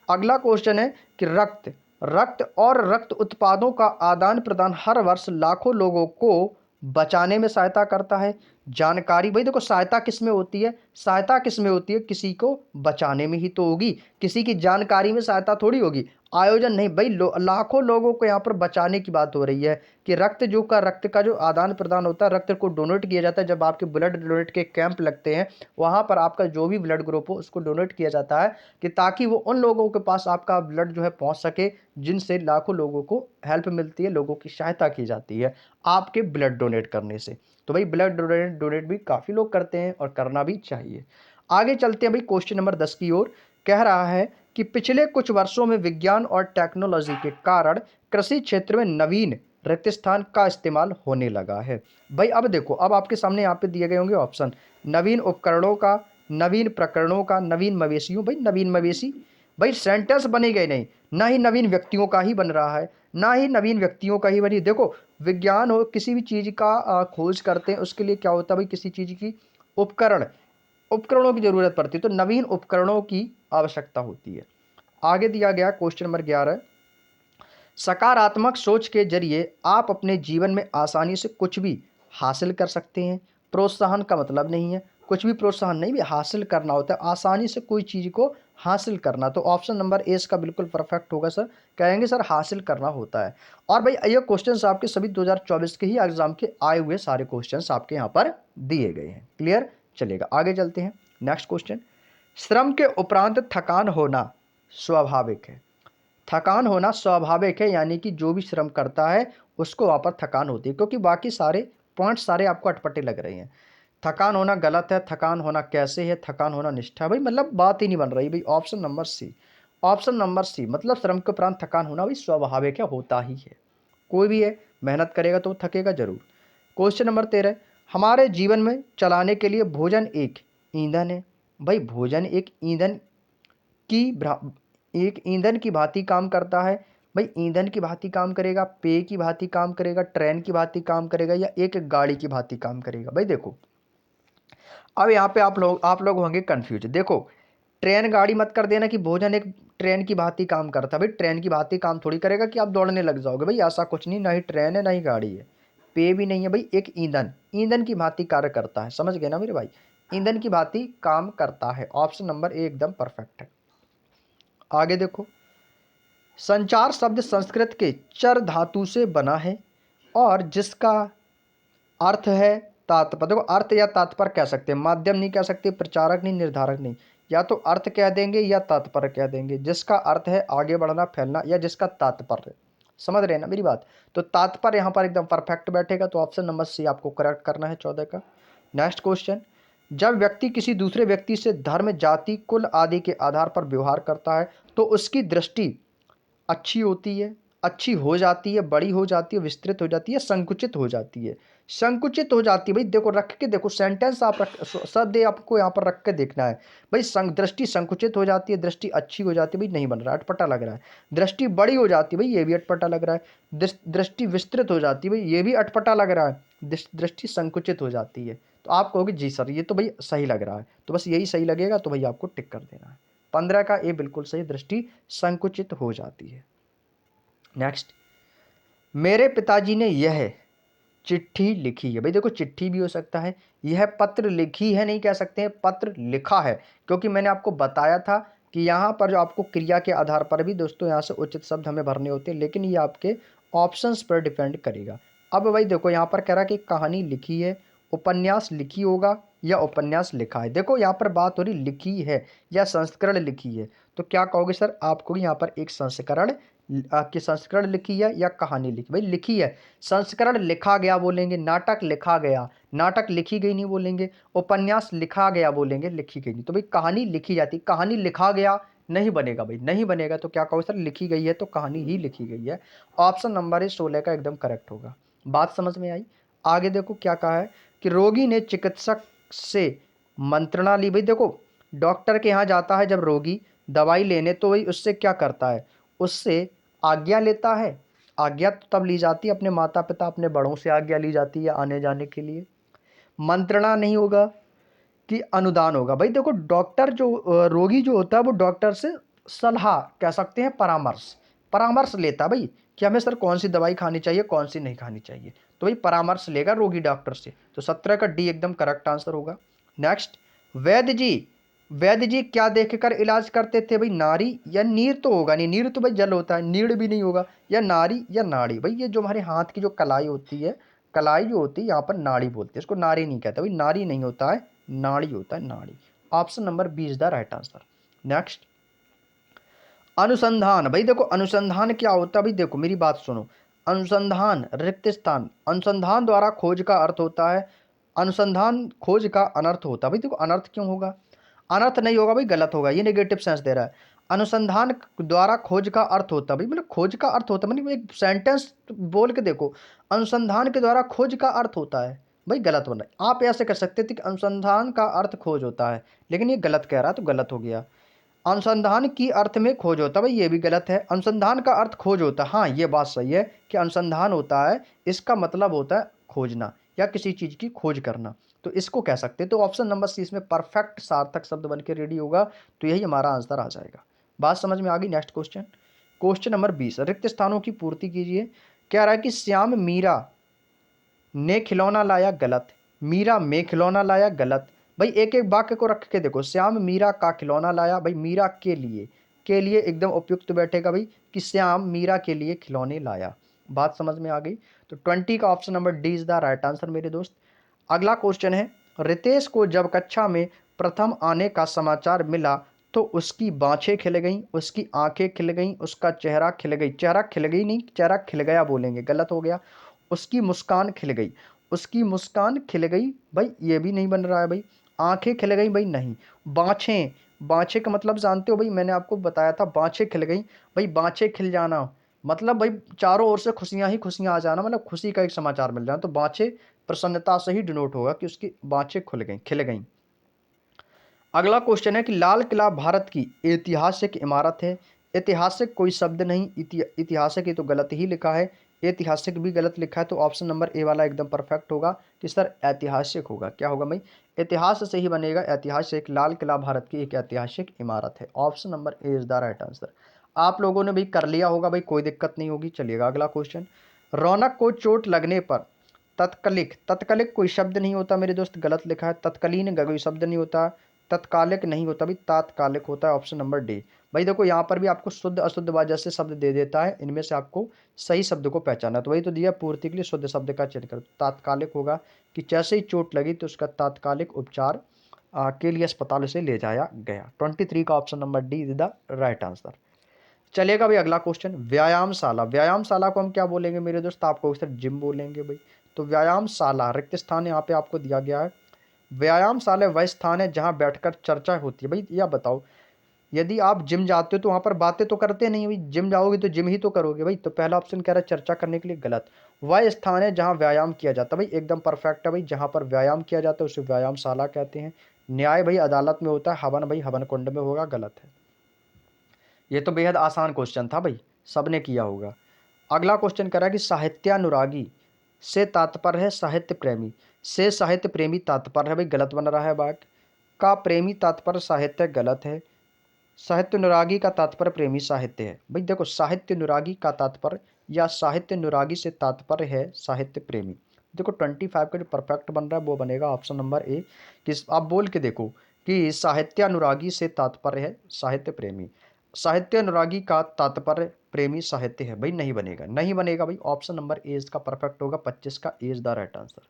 अगला क्वेश्चन है कि रक्त रक्त और रक्त उत्पादों का आदान प्रदान हर वर्ष लाखों लोगों को बचाने में सहायता करता है। जानकारी, भाई देखो सहायता किस में होती है, सहायता किस में होती है, किसी को बचाने में ही तो होगी, किसी की जानकारी में सहायता थोड़ी होगी, आयोजन नहीं भाई। लाखों लोगों को यहाँ पर बचाने की बात हो रही है कि रक्त का जो आदान प्रदान होता है, रक्त को डोनेट किया जाता है। जब आपके ब्लड डोनेट के कैंप लगते हैं, वहाँ पर आपका जो भी ब्लड ग्रुप हो उसको डोनेट किया जाता है, कि ताकि वो उन लोगों के पास आपका ब्लड जो है पहुँच सके, जिनसे लाखों लोगों को हेल्प मिलती है, लोगों की सहायता की जाती है आपके ब्लड डोनेट करने से। तो भाई ब्लड डोनेट भी काफ़ी लोग करते हैं और करना भी चाहिए। आगे चलते हैं भाई क्वेश्चन नंबर 10 की ओर। कह रहा है कि पिछले कुछ वर्षों में विज्ञान और टेक्नोलॉजी के कारण कृषि क्षेत्र में नवीन रिक्त स्थान का इस्तेमाल होने लगा है। भाई अब देखो, अब आपके सामने यहाँ पे दिए गए होंगे ऑप्शन, नवीन उपकरणों का, नवीन प्रकरणों का, नवीन मवेशियों, भाई नवीन मवेशी, भाई सेंटेंस बनेगा ही नहीं। ना ही नवीन व्यक्तियों का ही बन रहा है, ना ही नवीन व्यक्तियों का ही बनी। देखो विज्ञान हो, किसी भी चीज़ का खोज करते हैं, उसके लिए क्या होता है भाई, किसी चीज़ की उपकरणों की जरूरत पड़ती है, तो नवीन उपकरणों की आवश्यकता होती है। आगे दिया गया क्वेश्चन नंबर 11, सकारात्मक सोच के जरिए आप अपने जीवन में आसानी से कुछ भी हासिल कर सकते हैं। प्रोत्साहन का मतलब नहीं है कुछ भी प्रोत्साहन नहीं भी हासिल करना होता है, आसानी से कोई चीज़ को हासिल करना। तो ऑप्शन नंबर ए इसका बिल्कुल परफेक्ट होगा सर। कहेंगे सर हासिल करना होता है। और भाई ये क्वेश्चंस आपके सभी 2024 के ही एग्जाम के आए हुए सारे क्वेश्चंस आपके यहाँ पर दिए गए हैं। क्लियर, चलेगा आगे चलते हैं। नेक्स्ट क्वेश्चन, श्रम के उपरांत थकान होना स्वाभाविक है। थकान होना स्वाभाविक है, यानी कि जो भी श्रम करता है उसको वहाँ पर थकान होती है, क्योंकि बाकी सारे पॉइंट सारे आपको अटपटे लग रहे हैं। थकान होना गलत है, थकान होना कैसे है, थकान होना निष्ठा, भाई मतलब बात ही नहीं बन रही भाई। Option number C, option number C, मतलब श्रम के उपरांत थकान होना भाई स्वाभाविक है, होता ही है। कोई भी है मेहनत करेगा तो थकेगा जरूर। क्वेश्चन नंबर 13, हमारे जीवन में चलाने के लिए भोजन एक ईंधन है। भाई भोजन की भ्रा- एक ईंधन की भांति काम करता है। भाई ईंधन की भांति काम करेगा, पेय की भांति काम करेगा, ट्रेन की भांति काम करेगा, या एक गाड़ी की भांति काम करेगा। भाई देखो अब यहाँ पे आप लोग होंगे कंफ्यूज। देखो ट्रेन गाड़ी मत कर देना कि भोजन एक ट्रेन की भांति काम करता है। भाई ट्रेन की भांति काम थोड़ी करेगा कि आप दौड़ने लग जाओगे, भाई ऐसा कुछ नहीं, ना ही ट्रेन है ना ही गाड़ी है, पे भी नहीं है। भाई एक ईंधन ईंधन की भांति कार्य करता है, समझ गए ना मेरे भाई, ईंधन की भांति काम करता है। ऑप्शन नंबर ए एकदम परफेक्ट है। आगे देखो, संचार शब्द संस्कृत के चर धातु से बना है और जिसका अर्थ है तात्पर्य। देखो अर्थ या तात्पर्य कह सकते हैं, माध्यम नहीं कह सकते, प्रचारक नहीं, निर्धारक नहीं। या तो अर्थ कह देंगे या तात्पर्य कह देंगे। जिसका अर्थ है आगे बढ़ना फैलना, या जिसका तात्पर्य, समझ रहे हैं ना मेरी बात। तो तात्पर्य यहाँ पर एकदम परफेक्ट बैठेगा, तो ऑप्शन नंबर सी आपको करेक्ट करना है 14 का। नेक्स्ट क्वेश्चन, जब व्यक्ति किसी दूसरे व्यक्ति से धर्म, जाति, कुल आदि के आधार पर व्यवहार करता है तो उसकी दृष्टि अच्छी होती है, अच्छी हो जाती है, बड़ी हो जाती है, विस्तृत हो जाती है, संकुचित हो जाती है। संकुचित हो जाती है, भाई देखो रख के देखो सेंटेंस, आप रख शब्द आपको यहाँ पर रख के देखना है। भाई दृष्टि संकुचित हो जाती है, दृष्टि अच्छी हो जाती है, भाई नहीं बन रहा है, अटपटा लग रहा है। दृष्टि बड़ी हो जाती है, भाई ये भी अटपटा लग रहा है। दृष्टि विस्तृत हो जाती है, भाई ये भी अटपटा लग रहा है। दृष्टि संकुचित हो जाती है, तो आप कहोगे जी सर ये तो भाई सही लग रहा है, तो बस यही सही लगेगा, तो भाई आपको टिक कर देना है। 15 का ए बिल्कुल सही, दृष्टि संकुचित हो जाती है। नेक्स्ट, मेरे पिताजी ने यह चिट्ठी लिखी है। भाई देखो चिट्ठी भी हो सकता है, यह पत्र लिखी है नहीं कह सकते हैं, पत्र लिखा है, क्योंकि मैंने आपको बताया था कि यहाँ पर जो आपको क्रिया के आधार पर भी दोस्तों यहाँ से उचित शब्द हमें भरने होते हैं, लेकिन ये आपके ऑप्शंस पर डिपेंड करेगा। अब भाई देखो यहाँ पर कह रहा कि कहानी लिखी है, उपन्यास लिखी होगा या उपन्यास लिखा है। देखो यहाँ पर बात हो रही लिखी है या संस्करण लिखी है, तो क्या कहोगे सर, आपको यहाँ पर एक संस्करण की संस्करण लिखी है या कहानी लिखी। भाई लिखी है, संस्करण लिखा गया बोलेंगे, नाटक लिखा गया, नाटक लिखी गई नहीं बोलेंगे, उपन्यास लिखा गया बोलेंगे, लिखी गई नहीं। तो भाई कहानी लिखी जाती, कहानी लिखा गया नहीं बनेगा, भाई नहीं बनेगा, तो क्या कहो सर लिखी गई है, तो कहानी ही लिखी गई है। ऑप्शन नंबर है 16 का एकदम करेक्ट होगा। बात समझ में आई। आगे देखो क्या कहा है कि रोगी ने चिकित्सक से मंत्रणा ली। भाई देखो डॉक्टर के यहाँ जाता है जब रोगी दवाई लेने, तो वही उससे क्या करता है, उससे आज्ञा लेता है। आज्ञा तो तब ली जाती है अपने माता पिता, अपने बड़ों से आज्ञा ली जाती है आने जाने के लिए। मंत्रणा नहीं होगा कि अनुदान होगा। भाई देखो डॉक्टर जो रोगी जो होता है वो डॉक्टर से सलाह कह सकते हैं, परामर्श परामर्श लेता है भाई कि हमें सर कौन सी दवाई खानी चाहिए कौन सी नहीं खानी चाहिए, तो भाई परामर्श लेगा रोगी डॉक्टर से। तो 17 का डी एकदम करेक्ट आंसर होगा। नेक्स्ट, वैद्य जी क्या देखकर इलाज करते थे। भाई नारी या नीर तो होगा नहीं, नीर तो भाई जल होता है, नीड़ भी नहीं होगा, या नारी या नाड़ी। भाई ये जो हमारे हाथ की जो कलाई होती है, कलाई जो होती है यहाँ पर नाड़ी बोलते हैं, इसको नारी नहीं कहते, भाई नारी नहीं होता है, नाड़ी होता है, नाड़ी। Option number 20 the right answer. Next, अनुसंधान। भाई देखो अनुसंधान क्या होता है, भाई देखो मेरी बात सुनो, अनुसंधान रिक्त स्थान, अनुसंधान द्वारा खोज का अर्थ होता है, अनुसंधान खोज का अनर्थ होता है। भाई देखो अनर्थ क्यों होगा, अनर्थ नहीं होगा भाई, गलत होगा, ये नेगेटिव सेंस दे रहा है। अनुसंधान द्वारा खोज का अर्थ होता है, भाई मतलब खोज का अर्थ होता है, मतलब एक सेंटेंस बोल के देखो, अनुसंधान के द्वारा खोज का अर्थ होता है, भाई गलत बना। आप ऐसे कर सकते थे कि अनुसंधान का अर्थ खोज होता है, लेकिन ये गलत कह रहा है तो गलत हो गया। अनुसंधान की अर्थ में खोज होता है, भाई ये भी गलत है। अनुसंधान का अर्थ खोज होता है, हाँ ये बात सही है कि अनुसंधान होता है, इसका मतलब होता है खोजना या किसी चीज़ की खोज करना, तो इसको कह सकते हैं। तो ऑप्शन नंबर सी इसमें परफेक्ट सार्थक शब्द बन के रेडी होगा, तो यही हमारा आंसर आ जाएगा। बात समझ में आ गई। नेक्स्ट क्वेश्चन, क्वेश्चन नंबर 20, रिक्त स्थानों की पूर्ति कीजिए। कह रहा है कि श्याम मीरा ने खिलौना लाया, गलत। मीरा में खिलौना लाया, गलत। भाई एक एक वाक्य को रख के देखो, श्याम मीरा का खिलौना लाया, भाई मीरा के लिए एकदम उपयुक्त बैठेगा भाई कि श्याम मीरा के लिए खिलौने लाया। बात समझ में आ गई। तो 20 का option number D is the right answer मेरे दोस्त। अगला क्वेश्चन है, रितेश को जब कक्षा में प्रथम आने का समाचार मिला तो उसकी बाँछें खिल गईं, उसकी आंखें खिल गईं, उसका चेहरा खिल गई। चेहरा खिल गई नहीं, चेहरा खिल गया बोलेंगे, गलत हो गया। उसकी मुस्कान खिल गई, उसकी मुस्कान खिल गई, भाई ये भी नहीं बन रहा है भाई। आंखें खिल गई, भाई नहीं। बाँछें, बाँछें का मतलब जानते हो भाई, मैंने आपको बताया था बाँछें खिल गई। भाई बाँछें खिल जाना मतलब भाई चारों ओर से खुशियां ही खुशियां आ जाना, मतलब खुशी का एक समाचार मिल जाना, तो बाँछें प्रसन्नता से ही डिनोट होगा कि उसकी बाँछें खुल गई, खिल गई। अगला क्वेश्चन है कि लाल किला भारत की ऐतिहासिक इमारत है। ऐतिहासिक कोई शब्द नहीं, ऐतिहासिक ये तो गलत ही लिखा है, ऐतिहासिक भी गलत लिखा है, तो ऑप्शन नंबर ए वाला एकदम परफेक्ट होगा कि सर ऐतिहासिक होगा। क्या होगा भाई, इतिहास से ही बनेगा ऐतिहासिक। लाल किला भारत की एक ऐतिहासिक इमारत है, option number A is the right answer. आप लोगों ने भी कर लिया होगा भाई, कोई दिक्कत नहीं होगी। चलिएगा अगला क्वेश्चन, रौनक को चोट लगने पर तत्कालिक, तत्कालिक कोई शब्द नहीं होता मेरे दोस्त, गलत लिखा है। तत्कालीन कोई शब्द नहीं होता, तत्कालिक नहीं होता भाई, तात्कालिक होता है, ऑप्शन नंबर डी। भाई देखो यहाँ पर भी आपको शुद्ध अशुद्ध वाचक से शब्द दे देता है, इनमें से आपको सही शब्द को पहचाना, तो वही तो दिया, पूर्ति के लिए शुद्ध शब्द का चयन करो। तात्कालिक होगा कि जैसे ही चोट लगी तो उसका तात्कालिक उपचार के लिए अस्पताल से ले जाया गया। 23 का option number D is the right answer. चलेगा भाई अगला क्वेश्चन, व्यायामशाला। व्यायामशाला को हम क्या बोलेंगे मेरे दोस्त, आपको सर जिम बोलेंगे भाई। तो व्यायामशाला रिक्त स्थान यहाँ पे आपको दिया गया है। व्यायामशाला वह स्थान है जहाँ बैठकर चर्चा होती है। भाई यह बताओ, यदि आप जिम जाते हो तो वहाँ पर बातें तो करते नहीं भाई, जिम जाओगे तो जिम ही तो करोगे भाई। तो पहला ऑप्शन कह रहा है चर्चा करने के लिए, गलत। वह स्थान है जहाँ व्यायाम किया जाता है, भाई एकदम परफेक्ट है भाई। जहाँ पर व्यायाम किया जाता है उसे व्यायामशाला कहते हैं। न्याय भाई अदालत में होता है, हवन भाई हवन कुंड में होगा, गलत है। ये तो बेहद आसान क्वेश्चन था भाई, सबने किया होगा। अगला क्वेश्चन कह रहा है कि साहित्यानुरागी से तात्पर्य है साहित्य प्रेमी। से साहित्य प्रेमी तात्पर्य है भाई, गलत बन रहा है। बाग का प्रेमी तात्पर्य साहित्य, गलत है। साहित्य अनुरागी का तात्पर्य प्रेमी साहित्य है। भाई देखो, साहित्य अनुरागी का तात्पर्य या साहित्य अनुरागी से तात्पर्य है साहित्य प्रेमी। देखो 25 का जो परफेक्ट बन रहा है वो बनेगा ऑप्शन नंबर ए। किस आप बोल के देखो कि साहित्य अनुरागी से तात्पर्य है साहित्य प्रेमी, साहित्य अनुरागी का तात्पर्य प्रेमी साहित्य है। भाई नहीं बनेगा, नहीं बनेगा भाई, ऑप्शन नंबर ए इसका परफेक्ट होगा। 25 का A is the right answer.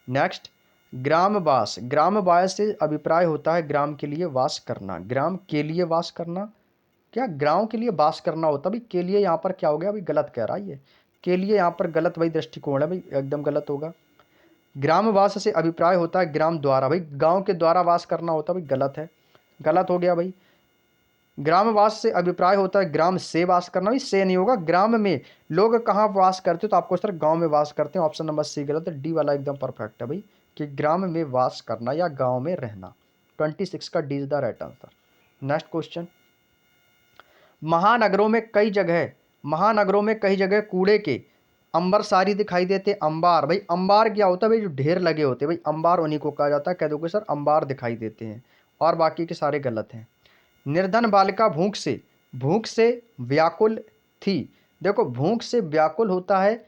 Next, ग्रामवास। ग्रामवास से अभिप्राय होता है ग्राम के लिए वास करना। ग्राम के लिए वास करना, क्या गांव के लिए वास करना होता भाई। के लिए यहाँ पर क्या हो गया भाई, गलत कह रहा है ये। के लिए यहाँ पर गलत भाई दृष्टिकोण है भाई, एकदम गलत होगा। ग्रामवास से अभिप्राय होता है ग्राम द्वारा, भाई गांव के द्वारा वास करना होता भाई, गलत है, गलत हो गया भाई। ग्रामवास से अभिप्राय होता है ग्राम से वास करना, भाई से नहीं होगा। ग्राम में लोग कहाँ वास करते हो, तो आपको सर गांव में वास करते हैं, ऑप्शन नंबर सी गलत है। डी वाला एकदम परफेक्ट है भाई कि ग्राम में वास करना या गांव में रहना। 26 का D is the right answer. Next question, महानगरों में कई जगह कूड़े के अंबर सारी दिखाई देते। अंबार, भाई अंबार क्या होता है भाई, जो ढेर लगे होते हैं भाई, अंबार उन्हीं को कहा जाता है। कह दोगे सर अंबार दिखाई देते हैं, और बाकी के सारे गलत हैं। निर्धन बालिका भूख से व्याकुल थी। देखो भूख से व्याकुल होता है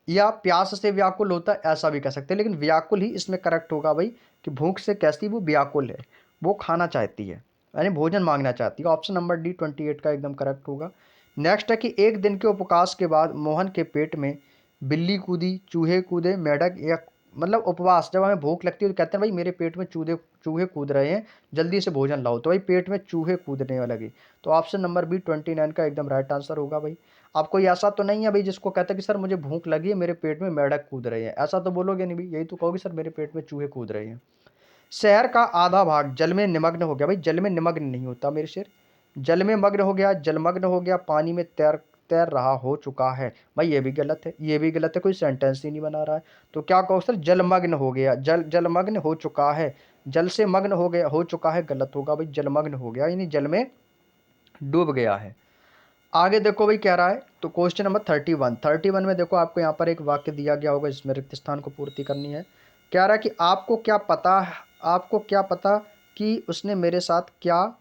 या प्यास से व्याकुल होता है, ऐसा भी कह सकते हैं, लेकिन व्याकुल ही इसमें करेक्ट होगा भाई कि भूख से कैसी, वो व्याकुल है, वो खाना चाहती है, यानी भोजन मांगना चाहती है। ऑप्शन नंबर डी 28 का एकदम करेक्ट होगा। नेक्स्ट है कि एक दिन के उपवास के बाद मोहन के पेट में बिल्ली कूदी, चूहे कूदे, मेढक, या मतलब उपवास जब हमें भूख लगती है तो कहते हैं भाई मेरे पेट में चूहे कूद रहे हैं, जल्दी से भोजन लाओ, तो भाई पेट में चूहे कूदने लगे। तो ऑप्शन नंबर बी 29 का एकदम राइट आंसर होगा भाई। आप कोई ऐसा तो नहीं है भाई जिसको कहता है कि सर मुझे भूख लगी है, मेरे पेट में मेढक कूद रहे हैं, ऐसा तो बोलोगे नहीं भाई, यही तो कहोगे सर मेरे पेट में चूहे कूद रहे हैं। शहर का आधा भाग जल में निमग्न हो गया। भाई जल में निमग्न नहीं होता मेरे शेर, जल में मग्न हो गया, जलमग्न हो गया, पानी में तैर रहा हो चुका है। भाई ये भी गलत है, ये भी गलत है, कोई सेंटेंस ही नहीं बना रहा है। तो क्या कहो सर, जलमग्न हो गया, जलमग्न हो चुका है, जल से मग्न हो गया, हो चुका है गलत होगा भाई, जलमग्न हो गया यानी जल में डूब गया है। आगे देखो भाई क्या रहा है, तो क्वेश्चन नंबर 31 में देखो आपको यहाँ पर एक वाक्य दिया गया होगा जिसमें रिक्त स्थान को पूर्ति करनी है। क्या रहा है कि आपको क्या पता कि उसने मेरे साथ क्या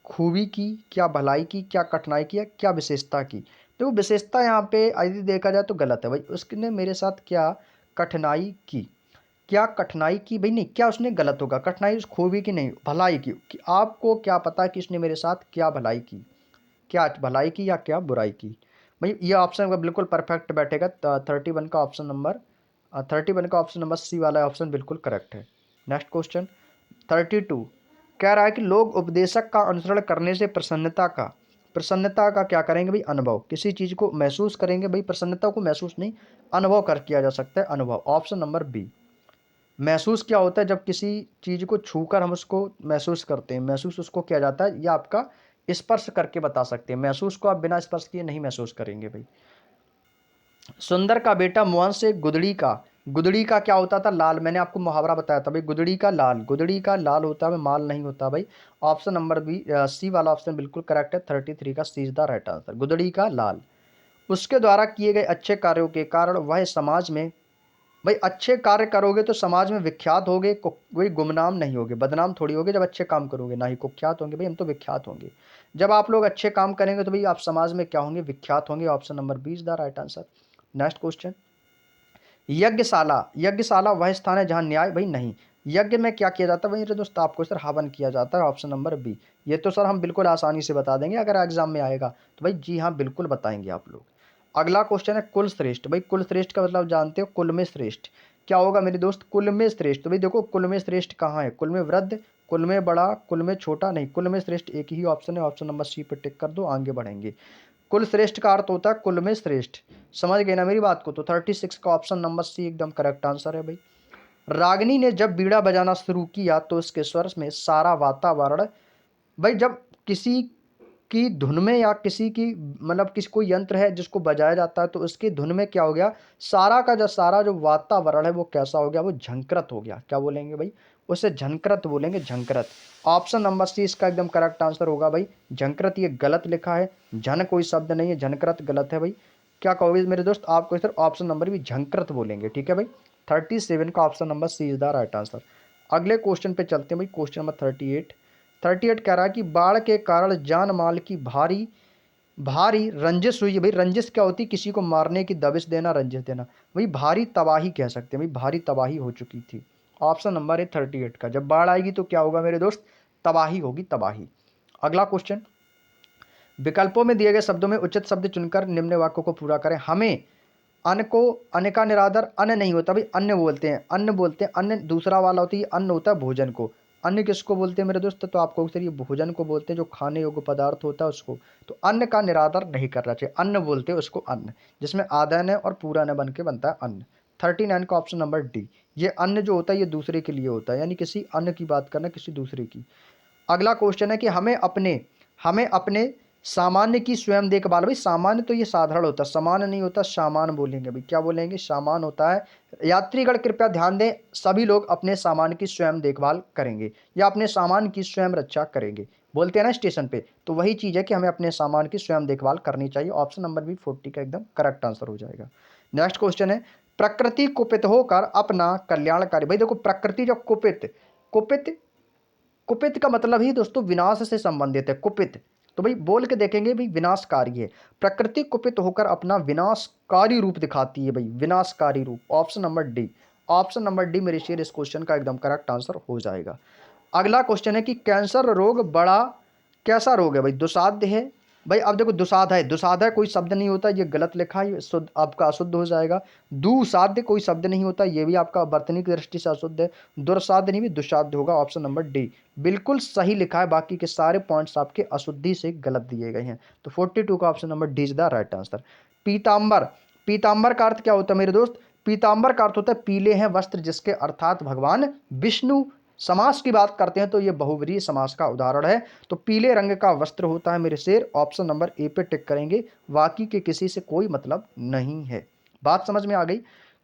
खूबी की, क्या भलाई की, क्या कठिनाई की, या क्या विशेषता की। देखो विशेषता यहाँ पे यदि देखा जाए तो गलत है भाई, उसने मेरे साथ क्या कठिनाई की, क्या कठिनाई की भाई नहीं, क्या उसने गलत होगा, कठिनाई उस खूबी की नहीं, भलाई की, कि आपको क्या पता कि उसने मेरे साथ क्या भलाई की, क्या भलाई की या क्या बुराई की। भाई ये ऑप्शन बिल्कुल परफेक्ट बैठेगा। 31 का ऑप्शन नंबर 31 का ऑप्शन नंबर सी वाला ऑप्शन बिल्कुल करेक्ट है। नेक्स्ट क्वेश्चन 32 कह रहा है कि लोग उपदेशक का अनुसरण करने से प्रसन्नता का क्या करेंगे भाई, अनुभव, किसी चीज को महसूस करेंगे भाई, प्रसन्नता को महसूस नहीं, अनुभव कर किया जा सकता है, अनुभव, ऑप्शन नंबर बी। महसूस क्या होता है, जब किसी चीज को छूकर हम उसको महसूस करते हैं, महसूस उसको किया जाता है, या आपका स्पर्श करके बता सकते हैं, महसूस को आप बिना स्पर्श किए नहीं महसूस करेंगे भाई। सुंदर का बेटा मोहन से गुदड़ी का क्या होता था, लाल, मैंने आपको मुहावरा बताया था भाई, गुदड़ी का लाल होता है, माल नहीं होता भाई। ऑप्शन नंबर बी सी वाला ऑप्शन बिल्कुल करेक्ट है। 33 का सी इज द राइट आंसर, गुदड़ी का लाल। उसके द्वारा किए गए अच्छे कार्यों के कारण वह समाज में, भाई अच्छे कार्य करोगे तो समाज में विख्यात होगे, कोई गुमनाम नहीं होगे, बदनाम थोड़ी होगे जब अच्छे काम करोगे, ना ही कुख्यात होंगे भाई, हम तो विख्यात होंगे। जब आप लोग अच्छे काम करेंगे तो भाई आप समाज में क्या होंगे, विख्यात होंगे। Option number B is the right answer. Next question, यज्ञशाला वह स्थान है जहां न्याय, भाई नहीं, यज्ञ में क्या किया जाता है भाई दोस्त, आपको सर हवन किया जाता है, ऑप्शन नंबर बी। ये तो सर हम बिल्कुल आसानी से बता देंगे अगर एग्जाम में आएगा तो भाई, जी हाँ बिल्कुल बताएंगे आप लोग। अगला क्वेश्चन है कुल श्रेष्ठ, भाई कुल श्रेष्ठ का मतलब जानते हो, कुल में श्रेष्ठ क्या होगा मेरे दोस्त, कुल में श्रेष्ठ, तो भाई देखो कुल में श्रेष्ठ कहाँ है, कुल में वृद्ध, कुल में बड़ा, कुल में छोटा, नहीं, कुल में श्रेष्ठ एक ही ऑप्शन है, ऑप्शन नंबर सी पे टिक कर दो, आगे बढ़ेंगे। कुल श्रेष्ठ का अर्थ होता है कुल में श्रेष्ठ, समझ गए ना मेरी बात को। तो 36 का ऑप्शन नंबर सी एकदम करेक्ट आंसर है भाई। रागिनी ने जब बीड़ा बजाना शुरू किया तो उसके स्वर में सारा वातावरण, भाई जब किसी की धुन में या किसी की मतलब किसी कोई यंत्र है जिसको बजाया जाता है तो उसकी धुन में क्या हो गया, सारा जो वातावरण है वो कैसा हो गया, वो झंकृत हो गया, क्या बोलेंगे भाई, उसे झंकृत बोलेंगे, झंकृत। ऑप्शन नंबर सी इसका एकदम करेक्ट आंसर होगा भाई, झंकृत। ये गलत लिखा है, झन कोई शब्द नहीं है, झनकृत गलत है भाई। क्या कहोगे मेरे दोस्त, आपको इधर ऑप्शन नंबर भी झंकृत बोलेंगे, ठीक है भाई। 37 का option number C is the right answer. अगले क्वेश्चन पे चलते हैं भाई, क्वेश्चन नंबर 38 कह रहा है कि बाढ़ के कारण जान माल की भारी भारी रंजिश हुई है। भाई रंजिश क्या होती है, किसी को मारने की दबिश देना, रंजिश देना, भाई भारी तबाही कह सकते हैं, भाई भारी तबाही हो चुकी थी। ऑप्शन नंबर है 38 का, जब बाढ़ आएगी तो क्या होगा मेरे दोस्त, तबाही होगी, तबाही। अगला क्वेश्चन, विकल्पों में दिए गए शब्दों में उचित शब्द चुनकर निम्न वाक्यों को पूरा करें। हमें अन्न को, अन्न का निरादर अन्न नहीं होता भाई, अन्न बोलते हैं, अन्न बोलते हैं, अन्न दूसरा वाला होती है, अन्न होता है भोजन को। अन्न किसको बोलते हैं मेरे दोस्त, तो आपको सर ये भोजन को बोलते हैं, जो खाने योग्य पदार्थ होता है उसको। तो अन्न का निरादर नहीं करना चाहिए, अन्न बोलते हैं उसको, अन्न जिसमें आधा न और पूरा न बन के बनता है अन्न। 39 का ऑप्शन नंबर डी, ये अन्न जो होता है ये दूसरे के लिए होता है, यानी किसी अन्न की बात करना, किसी दूसरे की। अगला क्वेश्चन है कि हमें अपने सामान्य की स्वयं देखभाल, भाई सामान्य तो ये साधारण होता है, सामान्य नहीं होता, सामान बोलेंगे भाई, क्या बोलेंगे, सामान होता है। यात्रीगण कृपया ध्यान दें, सभी लोग अपने सामान की स्वयं देखभाल करेंगे या अपने सामान की स्वयं रक्षा करेंगे, बोलते हैं ना स्टेशन पे, तो वही चीज़ है कि हमें अपने सामान की स्वयं देखभाल करनी चाहिए। ऑप्शन नंबर भी 40 का एकदम करेक्ट आंसर हो जाएगा। नेक्स्ट क्वेश्चन है, प्रकृति कुपित होकर अपना कल्याणकारी, भाई देखो प्रकृति जब कुपित, कुपित कुपित का मतलब ही दोस्तों विनाश से संबंधित है, कुपित, तो भाई बोल के देखेंगे भाई, विनाशकारी है, प्रकृति कुपित होकर अपना विनाशकारी रूप दिखाती है भाई, विनाशकारी रूप। Option number D, option number D मेरे शेर इस क्वेश्चन का एकदम करेक्ट आंसर हो जाएगा। अगला क्वेश्चन है कि कैंसर रोग बड़ा कैसा रोग है भाई, दुसाध्य है, भाई अब देखो दुसाध्य कोई शब्द नहीं होता, ये गलत लिखा है, ये शुद्ध आपका अशुद्ध हो जाएगा। दुसाध्य कोई शब्द नहीं होता, ये भी आपका वर्तनी की दृष्टि से अशुद्ध है। दुर्साध्य नहीं भी दुसाध्य होगा, ऑप्शन नंबर डी बिल्कुल सही लिखा है, बाकी के सारे पॉइंट्स आपके अशुद्धि से गलत दिए गए हैं। तो 42 का option number D is the right answer. पीताम्बर, पीताम्बर का अर्थ क्या होता है मेरे दोस्त, पीताम्बर का अर्थ होता है पीले हैं वस्त्र जिसके, अर्थात भगवान विष्णु समास की बात करते हैं तो ये बहुव्रीहि समास का उदाहरण है। तो पीले रंग का वस्त्र होता है मेरे शेर, ऑप्शन नंबर ए पे टिक करेंगे, बाकी के किसी से कोई मतलब नहीं है। बात समझ में आ गई।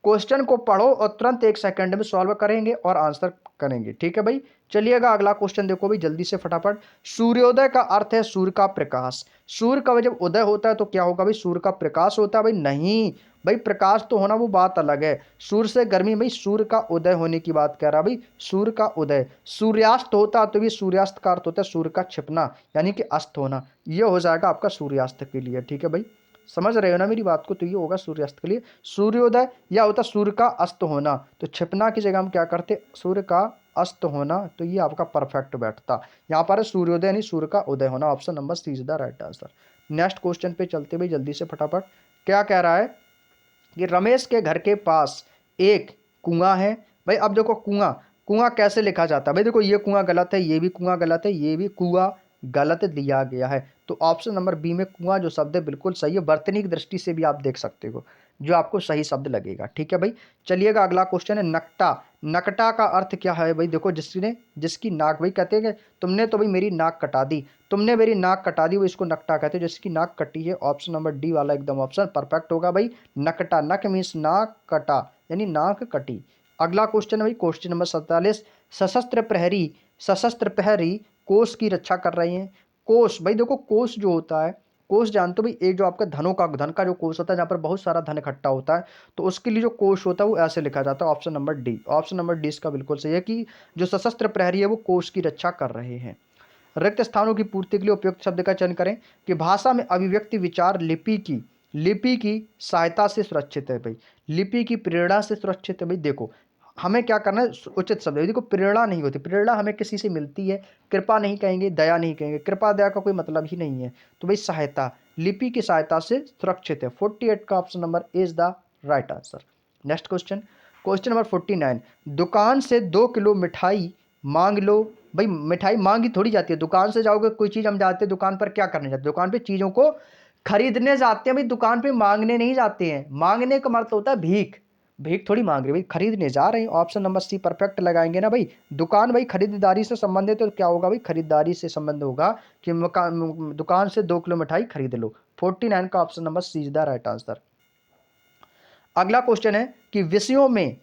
क्वेश्चन को पढ़ो और तुरंत 1 सेकंड में सॉल्व करेंगे और आंसर करेंगे, ठीक है भाई। चलिएगा अगला क्वेश्चन देखो भाई जल्दी से फटाफट। सूर्योदय का अर्थ है सूर्य का प्रकाश। सूर्य का जब उदय होता है तो क्या होगा भाई, सूर्य का प्रकाश होता है भाई, नहीं भाई, प्रकाश तो होना वो बात अलग है। सूर्य से गर्मी भाई, सूर्य का उदय होने की बात कह रहा भाई, सूर्य का उदय। सूर्यास्त होता तो भी सूर्यास्त का अर्थ होता है सूर्य का छिपना, यानी कि अस्त होना। ये हो जाएगा आपका सूर्यास्त के लिए, ठीक है भाई। समझ रहे हो ना मेरी बात को, तो ये होगा सूर्यास्त के लिए। सूर्योदय या होता सूर्य का अस्त होना, तो छिपना की जगह हम क्या करते, सूर्य का अस्त होना, तो ये आपका परफेक्ट बैठता। यहाँ पर सूर्योदय नहीं सूर्य का उदय होना, option number C is the right answer. Next question पे चलते भाई जल्दी से फटाफट। क्या कह रहा है कि रमेश के घर के पास एक कुआं है। भाई अब देखो कुआं, कुआं कैसे लिखा जाता है भाई, देखो ये कुआं गलत है, ये भी कुआं गलत है, ये भी कुआं गलत दिया गया है। तो ऑप्शन नंबर बी में कुआं जो शब्द है बिल्कुल सही है। वर्तनी की दृष्टि से भी आप देख सकते हो, जो आपको सही शब्द लगेगा, ठीक है भाई। चलिएगा अगला क्वेश्चन है नकटा। नकटा का अर्थ क्या है भाई, देखो जिसने जिसकी नाक, भाई कहते हैं कि तुमने तो भाई मेरी नाक कटा दी, तुमने मेरी नाक कटा दी, वो इसको नकटा कहते हैं, जिसकी नाक कटी है। ऑप्शन नंबर डी वाला एकदम ऑप्शन परफेक्ट होगा भाई। नकटा, नक मीन्स नाक, कटा यानी नाक कटी। अगला क्वेश्चन है भाई क्वेश्चन नंबर 47। सशस्त्र प्रहरी, सशस्त्र प्रहरी कोष की रक्षा कर रहे हैं। कोष, भाई देखो कोष जो होता है, कोष जानते हो भाई, एक जो आपका धन का जो कोष होता है, जहाँ पर बहुत सारा धन इकट्ठा होता है, तो उसके लिए जो कोष होता है वो ऐसे लिखा जाता है। Option number D, option number D इसका बिल्कुल सही है कि जो सशस्त्र प्रहरी है वो कोष की रक्षा कर रहे हैं। रिक्त स्थानों की पूर्ति के लिए उपयुक्त शब्द का चयन करें। कि भाषा में अभिव्यक्ति विचार लिपि की सहायता से सुरक्षित है भाई, लिपि की प्रेरणा से सुरक्षित है भाई। देखो हमें क्या करना है, उचित शब्द है। देखो प्रेरणा नहीं होती, प्रेरणा हमें किसी से मिलती है, कृपा नहीं कहेंगे, दया नहीं कहेंगे, कृपा दया का कोई मतलब ही नहीं है। तो भाई सहायता, लिपि की सहायता से सुरक्षित है। 48 का option number is the right answer. Next question, question number 49। दुकान से 2 किलो मिठाई मांग लो। भाई मिठाई मांगी थोड़ी जाती है, दुकान से जाओगे कोई चीज़, हम जाते हैं दुकान पर क्या करने जाते हैं, दुकान पे चीज़ों को खरीदने जाते हैं भाई, दुकान पे मांगने नहीं जाते हैं। मांगने का मतलब होता है भीख, भीख थोड़ी मांग रहे भाई, खरीदने जा रहे हैं। ऑप्शन नंबर सी परफेक्ट लगाएंगे ना भाई। दुकान भाई खरीदारी से संबंधित है, तो क्या होगा भाई, खरीदारी से संबंध होगा कि दुकान से 2 किलो मिठाई खरीद लो। 49 का option number C is the right answer. अगला क्वेश्चन है कि विषयों में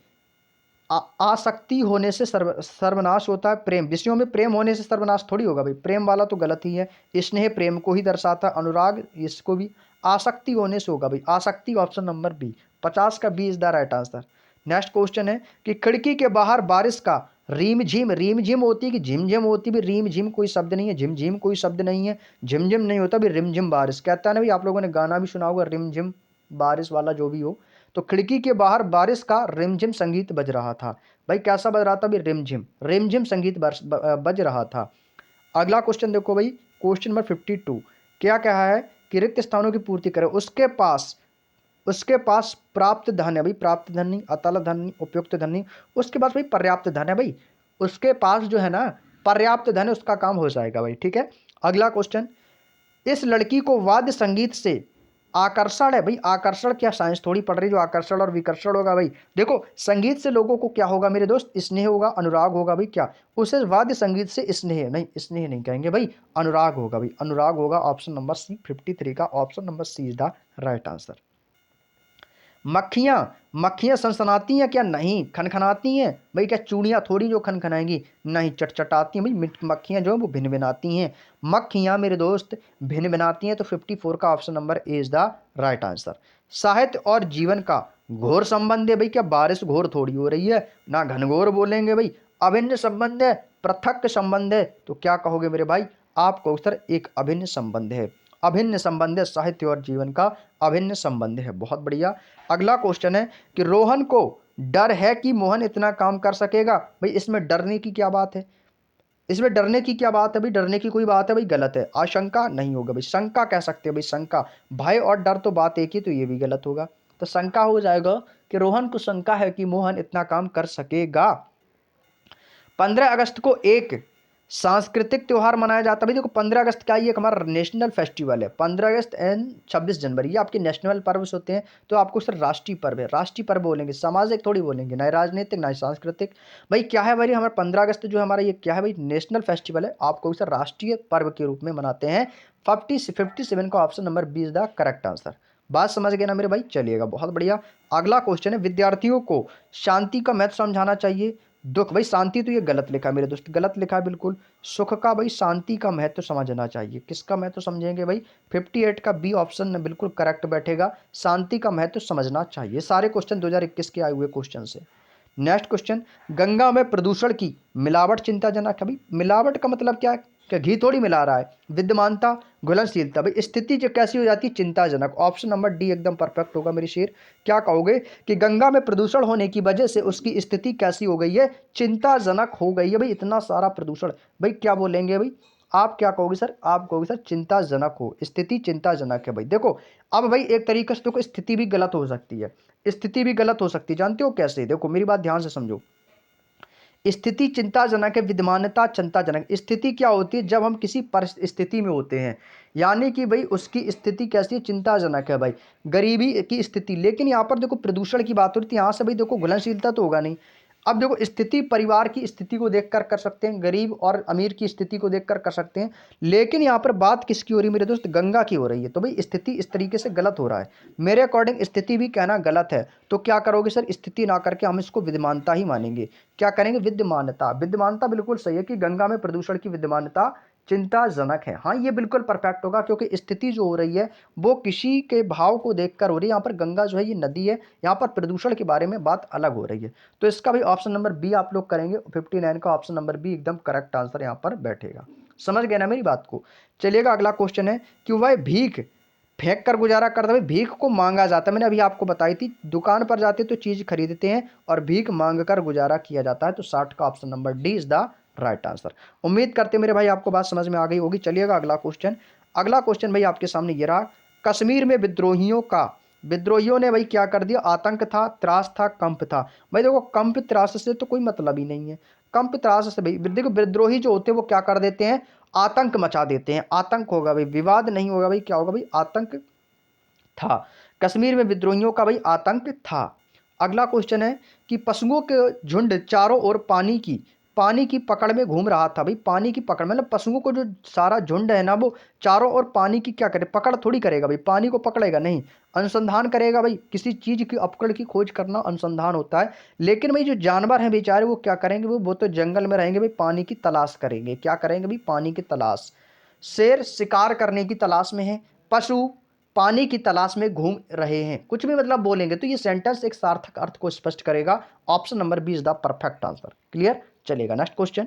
आसक्ति होने से सर्वनाश होता है प्रेम। विषयों में प्रेम होने से सर्वनाश थोड़ी होगा भाई, प्रेम वाला तो गलत ही है। स्नेह प्रेम को ही दर्शाता है, अनुराग इसको भी। आसक्ति होने से होगा भाई, आसक्ति ऑप्शन नंबर बी, 50 का B is the right answer. Next question है कि खिड़की के बाहर बारिश का रीम झिम, रीम झिम होती है कि झिमझिम होती है, रीम झिम कोई शब्द नहीं है, झिमझिम कोई शब्द नहीं है, झिमझिम नहीं होता भी, रिमझिम बारिश कहता है ना भाई। आप लोगों ने गाना भी सुना होगा रिमझिम बारिश वाला, जो भी हो। तो खिड़की के बाहर बारिश का रिमझिम संगीत बज रहा था। भाई कैसा बज रहा था भाई, रिमझिम, रिमझिम संगीत बज रहा था। अगला क्वेश्चन देखो भाई क्वेश्चन नंबर 52। क्या कहा है कि रिक्त स्थानों की पूर्ति करें। उसके पास प्राप्त धन है भाई, प्राप्त धन नहीं, अतल धन नहीं, उपयुक्त धन नहीं, उसके पास भाई पर्याप्त धन है भाई, उसके पास जो है ना पर्याप्त धन है, उसका काम हो जाएगा भाई, ठीक है। अगला क्वेश्चन, इस लड़की को वाद्य संगीत से आकर्षण है भाई। आकर्षण क्या साइंस थोड़ी पढ़ रही जो आकर्षण और विकर्षण होगा भाई। देखो संगीत से लोगों को क्या होगा मेरे दोस्त, स्नेह होगा, अनुराग होगा भाई। क्या उसे वाद्य संगीत से स्नेह नहीं, स्नेह नहीं कहेंगे भाई, अनुराग होगा भाई, अनुराग होगा। ऑप्शन नंबर सी, 53 का option number C is the right answer. मक्खियाँ, मक्खियाँ सनसनाती हैं क्या, नहीं। खनखनाती हैं भाई, क्या चूड़ियाँ थोड़ी जो खनखनाएंगी, नहीं, चटचटाती हैं भाई। मक्खियाँ जो है वो भिन भिनाती हैं, मक्खियाँ मेरे दोस्त भिन भिनाती हैं। तो 54 का option number A is the right answer. साहित्य और जीवन का घोर संबंध है भाई, क्या बारिश घोर थोड़ी हो रही है, ना घनघोर बोलेंगे भाई, अभिन्न संबंध है, पृथक संबंध है। तो क्या कहोगे मेरे भाई, आपको सर एक अभिन्न संबंध है, अभिन्न संबंध है, साहित्य और जीवन का अभिन्न संबंध है। बहुत बढ़िया। अगला क्वेश्चन है कि रोहन को डर है कि मोहन इतना काम कर सकेगा। भाई इसमें डरने की क्या बात है, इसमें डरने की क्या बात है भाई, डरने की कोई बात है भाई, गलत है। आशंका नहीं होगा भाई, शंका कह सकते हैं भाई, शंका। भय और डर तो बात एक ही, तो ये भी गलत होगा। तो शंका हो जाएगा कि रोहन को शंका है कि मोहन इतना काम कर सकेगा। 15 अगस्त को एक सांस्कृतिक त्योहार मनाया जाता है भाई देखो 15 अगस्त क्या है, ये एक हमारा नेशनल फेस्टिवल है। 15 अगस्त एंड 26 जनवरी ये आपके नेशनल पर्व होते हैं, तो आपको सर राष्ट्रीय पर्व है, राष्ट्रीय पर्व बोलेंगे, सामाजिक थोड़ी बोलेंगे, ना ही राजनीतिक ना ही सांस्कृतिक। भाई क्या है भाई हमारा 15 अगस्त जो हमारा ये क्या है भाई नेशनल फेस्टिवल है, आपको सर राष्ट्रीय पर्व के रूप में मनाते हैं। 57 का option number B is the correct answer. बात समझ गए ना मेरे भाई, चलिएगा बहुत बढ़िया। अगला क्वेश्चन है, विद्यार्थियों को शांति का महत्व समझाना चाहिए। दुख, भाई शांति तो ये गलत लिखा है मेरे दोस्त, गलत लिखा है बिल्कुल। सुख का भाई शांति का महत्व समझना चाहिए, किसका महत्व समझेंगे भाई, 58 का बी ऑप्शन बिल्कुल करेक्ट बैठेगा, शांति का महत्व समझना चाहिए। सारे क्वेश्चन 2021 के आए हुए क्वेश्चन से। नेक्स्ट क्वेश्चन, गंगा में प्रदूषण की मिलावट चिंताजनक है। भाई मिलावट का मतलब क्या है, क्या घी थोड़ी मिला रहा है। विद्यमानता, घुलनशीलता, भाई स्थिति जो कैसी हो जाती है, चिंताजनक। ऑप्शन नंबर डी एकदम परफेक्ट होगा मेरी शेर। क्या कहोगे कि गंगा में प्रदूषण होने की वजह से उसकी स्थिति कैसी हो गई है, चिंताजनक हो गई है। भाई इतना सारा प्रदूषण, भाई क्या बोलेंगे भाई, आप क्या कहोगे सर, आप कहोगे सर चिंताजनक हो, स्थिति चिंताजनक है। भाई देखो अब भाई एक तरीके से देखो स्थिति भी गलत हो सकती है, स्थिति भी गलत हो सकती है, जानते हो कैसे, देखो मेरी बात ध्यान से समझो। स्थिति चिंताजनक है, विद्यमानता चिंताजनक। स्थिति क्या होती है, जब हम किसी परिस्थिति में होते हैं, यानी कि भाई उसकी स्थिति कैसी है, चिंताजनक है भाई, गरीबी की स्थिति। लेकिन यहाँ पर देखो प्रदूषण की बात हो रही थी, यहाँ से भाई देखो घुलनशीलता तो होगा नहीं। अब देखो स्थिति परिवार की स्थिति को देखकर कर सकते हैं, गरीब और अमीर की स्थिति को देखकर कर सकते हैं, लेकिन यहाँ पर बात किसकी हो रही है मेरे दोस्त, गंगा की हो रही है। तो भाई स्थिति इस तरीके से गलत हो रहा है, मेरे अकॉर्डिंग स्थिति भी कहना गलत है। तो क्या करोगे सर, स्थिति ना करके हम इसको विद्यमानता ही मानेंगे। क्या करेंगे, विद्यमानता, विद्यमानता बिल्कुल सही है कि गंगा में प्रदूषण की विद्यमानता चिंताजनक है। हाँ ये बिल्कुल परफेक्ट होगा, क्योंकि स्थिति जो हो रही है वो किसी के भाव को देखकर हो रही है। यहाँ पर गंगा जो है ये नदी है, यहाँ पर प्रदूषण के बारे में बात अलग हो रही है। तो इसका भी ऑप्शन नंबर बी आप लोग करेंगे, 59 का ऑप्शन नंबर बी एकदम करेक्ट आंसर यहाँ पर बैठेगा। समझ गए ना मेरी बात को। चलिएगा अगला क्वेश्चन है कि वह भीख फेंक कर गुजारा करता है। भीख को मांगा जाता है, मैंने अभी आपको बताई थी, दुकान पर जाते तो चीज खरीदते हैं और भीख मांग कर गुजारा किया जाता है। तो 60 का option number D is the right answer. उम्मीद करते मेरे भाई आपको बात समझ में आ गई होगी। चलिएगा अगला क्वेश्चन, अगला क्वेश्चन भाई आपके सामने ये रहा, कश्मीर में विद्रोहियों ने भाई क्या कर दिया, आतंक था, त्रास था, कंप था। भाई देखो कंप त्रास से तो कोई मतलब ही नहीं है, कंप त्रास से भाई देखो विद्रोही जो होते हैं वो क्या कर देते हैं, आतंक मचा देते हैं। आतंक होगा भाई, विवाद नहीं होगा भाई, क्या होगा भाई, आतंक था। कश्मीर में विद्रोहियों का भाई आतंक था। अगला क्वेश्चन है कि पशुओं के झुंड चारों ओर पानी की पकड़ में घूम रहा था। भाई पानी की पकड़ मतलब पशुओं को जो सारा झुंड है ना वो चारों ओर पानी की क्या करे, पकड़ थोड़ी करेगा भाई, पानी को पकड़ेगा नहीं, अनुसंधान करेगा। भाई किसी चीज की अपकड़ की खोज करना अनुसंधान होता है। लेकिन भाई जो जानवर हैं बेचारे वो क्या करेंगे, वो तो जंगल में रहेंगे भाई, पानी की तलाश करेंगे। क्या करेंगे भाई, पानी की तलाश। शेर शिकार करने की तलाश में है, पशु पानी की तलाश में घूम रहे हैं, कुछ भी मतलब बोलेंगे तो ये सेंटेंस एक सार्थक अर्थ को स्पष्ट करेगा। Option number B is the perfect answer. Clear. चलेगा नेक्स्ट क्वेश्चन,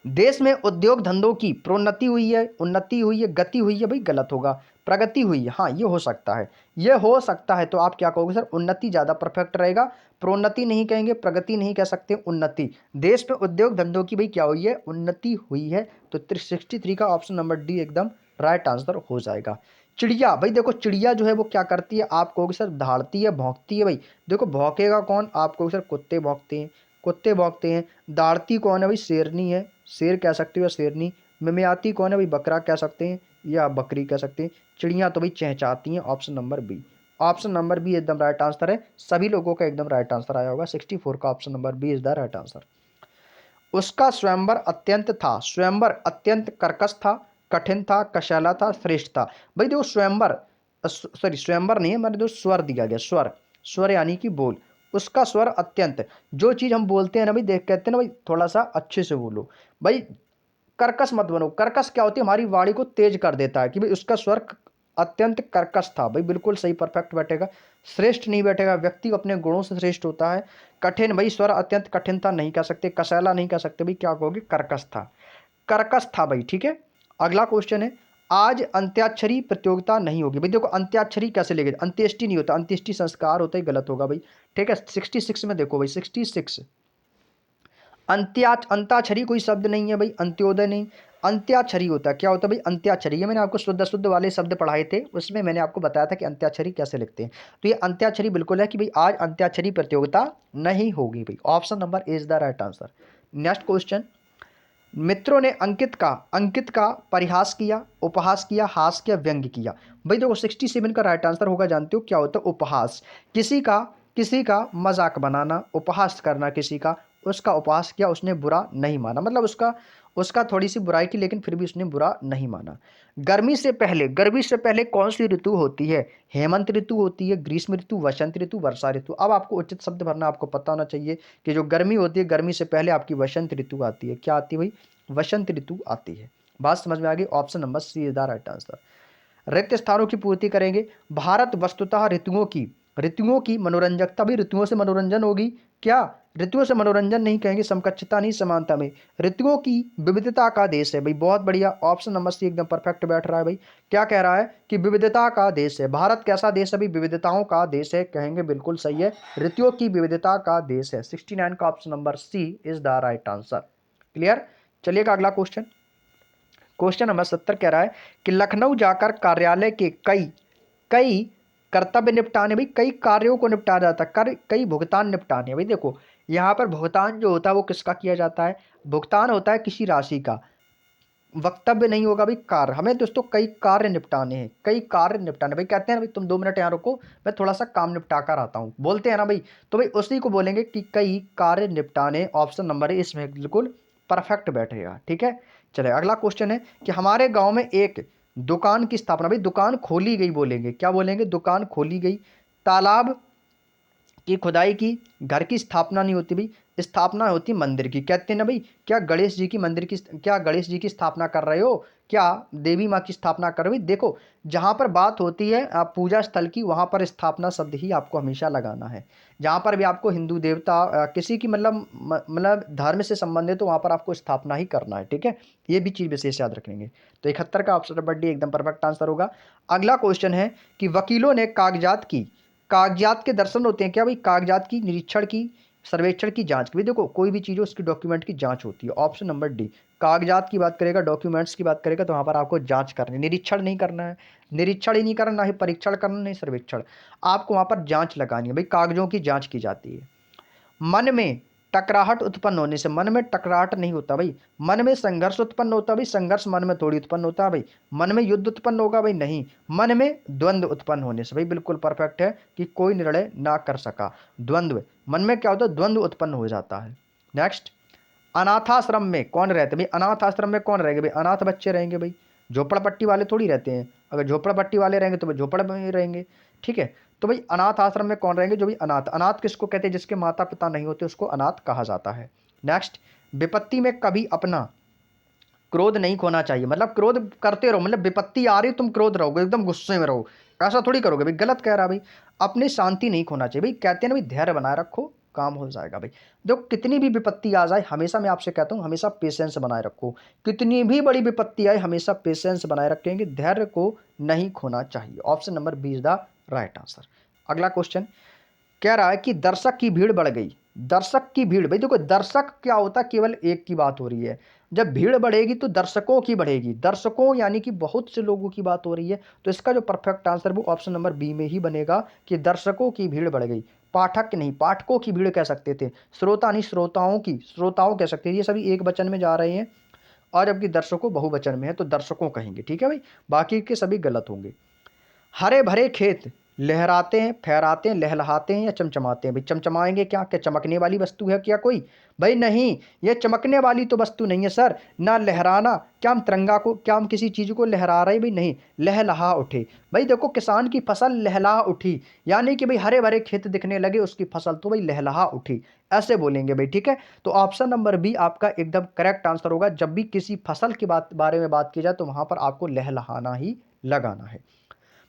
देश में उद्योग धंधों की प्रोन्नति हुई है, उन्नति हुई है, गति हुई है। भाई गलत होगा, प्रगति हुई है। हाँ ये हो सकता है, ये हो सकता है। तो आप क्या कहोगे सर, उन्नति ज्यादा परफेक्ट रहेगा, प्रोन्नति नहीं कहेंगे, प्रगति नहीं कह सकते, उन्नति। देश में उद्योग धंधों की भाई क्या हुई है, उन्नति हुई है। तो 63 का ऑप्शन नंबर डी एकदम राइट आंसर हो जाएगा। चिड़िया, भाई देखो चिड़िया जो है वो क्या करती है, आप कहोगे सर दहाड़ती है, भौंकती है। भाई देखो भौंकेगा कौन, आप कहोगे सर कुत्ते भौंकते हैं, कुत्ते भौंकते हैं। दाड़ती कौन है भाई, शेरनी है, शेर कह सकते हो या शेरनी। मिमियाती कौन है भाई, बकरा कह सकते हैं या बकरी कह सकते हैं। चिड़ियाँ तो भाई चहचहाती हैं। Option number B, option number B एकदम राइट आंसर है। सभी लोगों का एकदम राइट आंसर आया होगा। 64 का option number B is the right answer. उसका स्वयंवर अत्यंत था, स्वयंवर अत्यंत कर्कश था, कठिन था, कशैला था, श्रेष्ठ था। भाई देखो स्वयंवर, सॉरी स्वयंवर नहीं है, मैंने जो स्वर दिया गया, स्वर, स्वर यानी कि बोल। उसका स्वर अत्यंत, जो चीज हम बोलते हैं ना भाई, देख कहते हैं ना भाई थोड़ा सा अच्छे से बोलो भाई, कर्कश मत बनो। कर्कश क्या होती है, हमारी वाणी को तेज कर देता है, कि भाई उसका स्वर अत्यंत कर्कश था। भाई बिल्कुल सही परफेक्ट बैठेगा। श्रेष्ठ नहीं बैठेगा, व्यक्ति अपने गुणों से श्रेष्ठ होता है। कठिन, भाई स्वर अत्यंत कठिन था नहीं कह सकते, कसैला नहीं कह सकते, भाई क्या कहोगे, कर्कश था, कर्कश था भाई। ठीक है। अगला क्वेश्चन है, आज अंत्याक्षरी प्रतियोगिता नहीं होगी। भाई देखो अंत्याक्षरी कैसे लेंगे, अंत्येष्टि नहीं होता, अंत्येष्टि संस्कार होता है, गलत होगा भाई। ठीक है। 66 में देखो भाई, 66 अंत्याक्षरी कोई शब्द नहीं है भाई, अंत्योदय नहीं, अंत्याक्षरी होता है। क्या होता है भाई, अंत्याक्षरी। ये मैंने आपको शुद्ध शुद्ध वाले शब्द पढ़ाए थे, उसमें मैंने आपको बताया था कि अंत्याक्षरी कैसे लिखते हैं। तो ये अंत्याक्षरी बिल्कुल है कि भाई आज अंत्याक्षरी प्रतियोगिता नहीं होगी भाई। Option number A is the right answer. Next question, मित्रों ने अंकित का परिहास किया, उपहास किया, हास किया, व्यंग्य किया। भाई देखो 67 का राइट आंसर होगा, जानते हो क्या होता है? उपहास। किसी का मजाक बनाना, उपहास करना किसी का, उसका उपहास किया, उसने बुरा नहीं माना, मतलब उसका उसका थोड़ी सी बुराई की, लेकिन फिर भी उसने बुरा नहीं माना। गर्मी से पहले कौन सी ऋतु होती है? हेमंत ऋतु होती है, ग्रीष्म ऋतु, वसंत ऋतु, वर्षा ऋतु। अब आपको उचित शब्द भरना आपको पता होना चाहिए कि जो गर्मी होती है, गर्मी से पहले आपकी वसंत ऋतु आती है। क्या आती है भाई? वसंत ऋतु आती है। बात समझ में आ गई? Option number C is the right answer. रिक्त स्थानों की पूर्ति करेंगे। भारत वस्तुतः ऋतुओं की मनोरंजकता, भी ऋतुओं से मनोरंजन होगी क्या? ऋतुओं से मनोरंजन नहीं कहेंगे, समकक्षता नहीं, समानता में। ऋतुओं की विविधता का देश है भाई, बहुत बढ़िया। ऑप्शन नंबर सी एकदम परफेक्ट बैठ रहा है भाई। क्या कह रहा है कि विविधता का देश है भारत। कैसा देश है भाई? विविधताओं का देश है, कहेंगे बिल्कुल सही है। ऋतुओं की विविधता का देश है। 69 का option number C is the right answer. Clear? चलिएगा अगला क्वेश्चन। क्वेश्चन नंबर 70 कह रहा है कि लखनऊ जाकर कार्यालय के कई कई कर्तव्य निपटाने, भाई कई कार्यों को निपटाया जाता है, कई भुगतान निपटाने। भाई देखो यहाँ पर भुगतान जो होता है वो किसका किया जाता है? भुगतान होता है किसी राशि का। वक्तव्य नहीं होगा भाई, कार्य। हमें दोस्तों कई कार्य निपटाने हैं, कई कार्य निपटाने। भाई कहते हैं ना भाई तुम 2 मिनट यहाँ रुको, मैं थोड़ा सा काम निपटा कर आता हूँ, बोलते हैं ना भाई। तो भाई उसी को बोलेंगे कि कई कार्य निपटाने। ऑप्शन नंबर इसमें बिल्कुल परफेक्ट बैठेगा। ठीक है, चलिए अगला क्वेश्चन है कि हमारे गांव में एक दुकान की स्थापना, भाई दुकान खोली गई बोलेंगे, क्या बोलेंगे? दुकान खोली गई। तालाब की खुदाई की। घर की स्थापना नहीं होती भाई, स्थापना होती मंदिर की। कहते हैं ना भाई, क्या गणेश जी की स्थापना कर रहे हो? क्या देवी माँ की स्थापना कर रहे हो? भाई देखो जहाँ पर बात होती है पूजा स्थल की, वहाँ पर स्थापना शब्द ही आपको हमेशा लगाना है। जहाँ पर भी आपको हिंदू देवता किसी की मतलब धर्म से संबंधित, तो वहाँ पर आपको स्थापना ही करना है। ठीक है, ये भी चीज़ विशेष याद रखेंगे। तो 71 का ऑप्शन नंबर डी एकदम परफेक्ट आंसर होगा। अगला क्वेश्चन है कि वकीलों ने कागजात के दर्शन होते हैं क्या भाई? कागजात की निरीक्षण की, सर्वेक्षण की, जांच की। भी देखो कोई भी चीज़ हो उसकी डॉक्यूमेंट की जांच होती है। Option number D. कागजात की बात करेगा, डॉक्यूमेंट्स की बात करेगा, तो वहाँ पर आपको जांच करनी है, निरीक्षण नहीं करना है। निरीक्षण ही नहीं करना, ना ही परीक्षण करना, नहीं सर्वेक्षण। आपको वहाँ पर जांच लगानी है भाई, कागजों की जांच की जाती है। मन में टकराहट उत्पन्न होने से, मन में टकराहट नहीं होता भाई, मन में संघर्ष उत्पन्न होता भाई, संघर्ष मन में थोड़ी उत्पन्न होता है भाई। मन में युद्ध उत्पन्न होगा भाई? नहीं। मन में द्वंद्व उत्पन्न होने से, भाई बिल्कुल परफेक्ट है कि कोई निर्णय ना कर सका। द्वंद्व, मन में क्या होता है? द्वंद्व उत्पन्न हो जाता है। नेक्स्ट, अनाथाश्रम में कौन रहते भाई? अनाथ आश्रम में कौन रहेंगे भाई? अनाथ बच्चे रहेंगे भाई, झोपड़पट्टी वाले थोड़ी रहते हैं। अगर झोपड़पट्टी वाले रहेंगे तो भाई झोपड़ में ही रहेंगे। ठीक है, तो भाई अनाथ आश्रम में कौन रहेंगे? जो भी अनाथ, अनाथ किसको कहते हैं? जिसके माता पिता नहीं होते उसको अनाथ कहा जाता है। नेक्स्ट, विपत्ति में कभी अपना क्रोध नहीं खोना चाहिए, मतलब क्रोध करते रहो, मतलब विपत्ति आ रही तुम क्रोध रहोगे, एकदम गुस्से में रहो, ऐसा थोड़ी करोगे भाई, गलत कह रहा भाई। अपनी शांति नहीं खोना चाहिए भाई, कहते हैं ना भाई धैर्य बनाए रखो, काम हो जाएगा भाई। जो कितनी भी विपत्ति आ जाए, हमेशा मैं आपसे कहता हूँ हमेशा पेशेंस बनाए रखो। कितनी भी बड़ी विपत्ति आए, हमेशा पेशेंस बनाए रखेंगे, धैर्य को नहीं खोना चाहिए। Option number B is the right answer. अगला क्वेश्चन कह रहा है कि दर्शक की भीड़ बढ़ गई। दर्शक की भीड़, भाई देखो दर्शक क्या होता है? केवल एक की बात हो रही है। जब भीड़ बढ़ेगी तो दर्शकों की बढ़ेगी, दर्शकों यानी कि बहुत से लोगों की बात हो रही है। तो इसका जो परफेक्ट आंसर वो ऑप्शन नंबर बी में ही बनेगा कि दर्शकों की भीड़ बढ़ गई। पाठक नहीं, पाठकों की भीड़ कह सकते थे, श्रोता नहीं, श्रोताओं कह सकते थे। ये सभी एक वचन में जा रहे हैं, और जबकि दर्शकों बहुवचन में है तो दर्शकों कहेंगे। ठीक है भाई, बाकी के सभी गलत होंगे। हरे भरे खेत लहराते हैं, फहराते हैं, लहलहाते हैं या चमचमाते हैं? भाई चमचमाएंगे क्या? क्या चमकने वाली वस्तु है क्या कोई? भाई नहीं, ये चमकने वाली तो वस्तु नहीं है सर। ना लहराना, क्या हम तिरंगा को, क्या हम किसी चीज़ को लहरा रहे? भाई नहीं, लहलहा उठे। भाई देखो किसान की फसल लहलहा उठी, यानी कि भाई हरे भरे खेत दिखने लगे, उसकी फसल तो भाई लहलहा उठी, ऐसे बोलेंगे भाई। ठीक है, तो ऑप्शन नंबर बी आपका एकदम करेक्ट आंसर होगा। जब भी किसी फसल की बारे में बात की जाए तो वहां पर आपको लहलहाना ही लगाना है।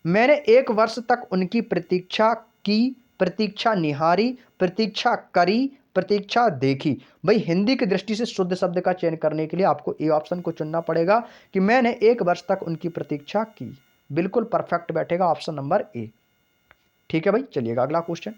मैंने 1 वर्ष तक उनकी प्रतीक्षा की, प्रतीक्षा निहारी, प्रतीक्षा करी, प्रतीक्षा देखी। भाई हिंदी की दृष्टि से शुद्ध शब्द का चयन करने के लिए आपको ए ऑप्शन को चुनना पड़ेगा कि मैंने 1 वर्ष तक उनकी प्रतीक्षा की। बिल्कुल परफेक्ट बैठेगा ऑप्शन नंबर ए। ठीक है भाई, चलिएगा अगला क्वेश्चन।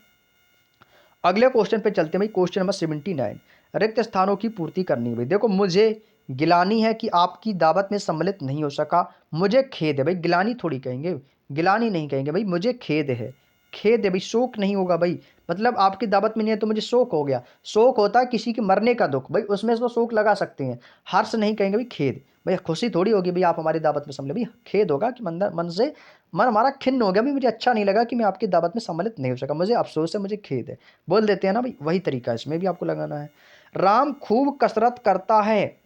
अगले क्वेश्चन पे चलते हैं भाई, क्वेश्चन नंबर 79। रिक्त स्थानों की पूर्ति करनी है। भाई देखो मुझे गिलानी है कि आपकी दावत में सम्मिलित नहीं हो सका, मुझे खेद है। भाई गिलानी थोड़ी कहेंगे, गिलानी नहीं कहेंगे भाई, मुझे खेद है। खेद है भाई, शोक नहीं होगा भाई। मतलब आपकी दावत में नहीं है तो मुझे शोक हो गया। शोक होता है किसी के मरने का दुख, भाई उसमें तो शोक लगा सकते हैं। हर्ष नहीं कहेंगे भाई, खेद। भाई खुशी थोड़ी होगी भाई आप हमारी दावत में सम्मिलित, भाई खेद होगा कि मन से मन हमारा खिन्न हो गया भाई, मुझे अच्छा नहीं लगा कि मैं आपकी दावत में सम्मिलित नहीं हो सका, मुझे अफसोस है, मुझे खेद है। बोल देते हैं ना भाई, वही तरीका इसमें भी आपको लगाना है। राम खूब कसरत करता है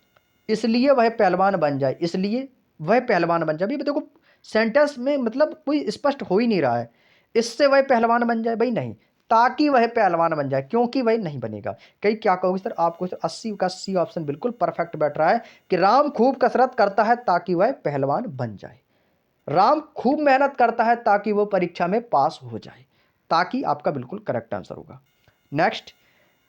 इसलिए वह पहलवान बन जाए, इसलिए वह पहलवान बन जाए। भाई देखो सेंटेंस में मतलब कोई स्पष्ट हो ही नहीं रहा है। इससे वह पहलवान बन जाए, भाई नहीं, ताकि वह पहलवान बन जाए, क्योंकि वह नहीं बनेगा। कई क्या कहोगे सर, आपको सर 80 का 80 ऑप्शन बिल्कुल परफेक्ट बैठ रहा है कि राम खूब कसरत करता है ताकि वह पहलवान बन जाए। राम खूब मेहनत करता है ताकि वो परीक्षा में पास हो जाए, ताकि आपका बिल्कुल करेक्ट आंसर होगा। नेक्स्ट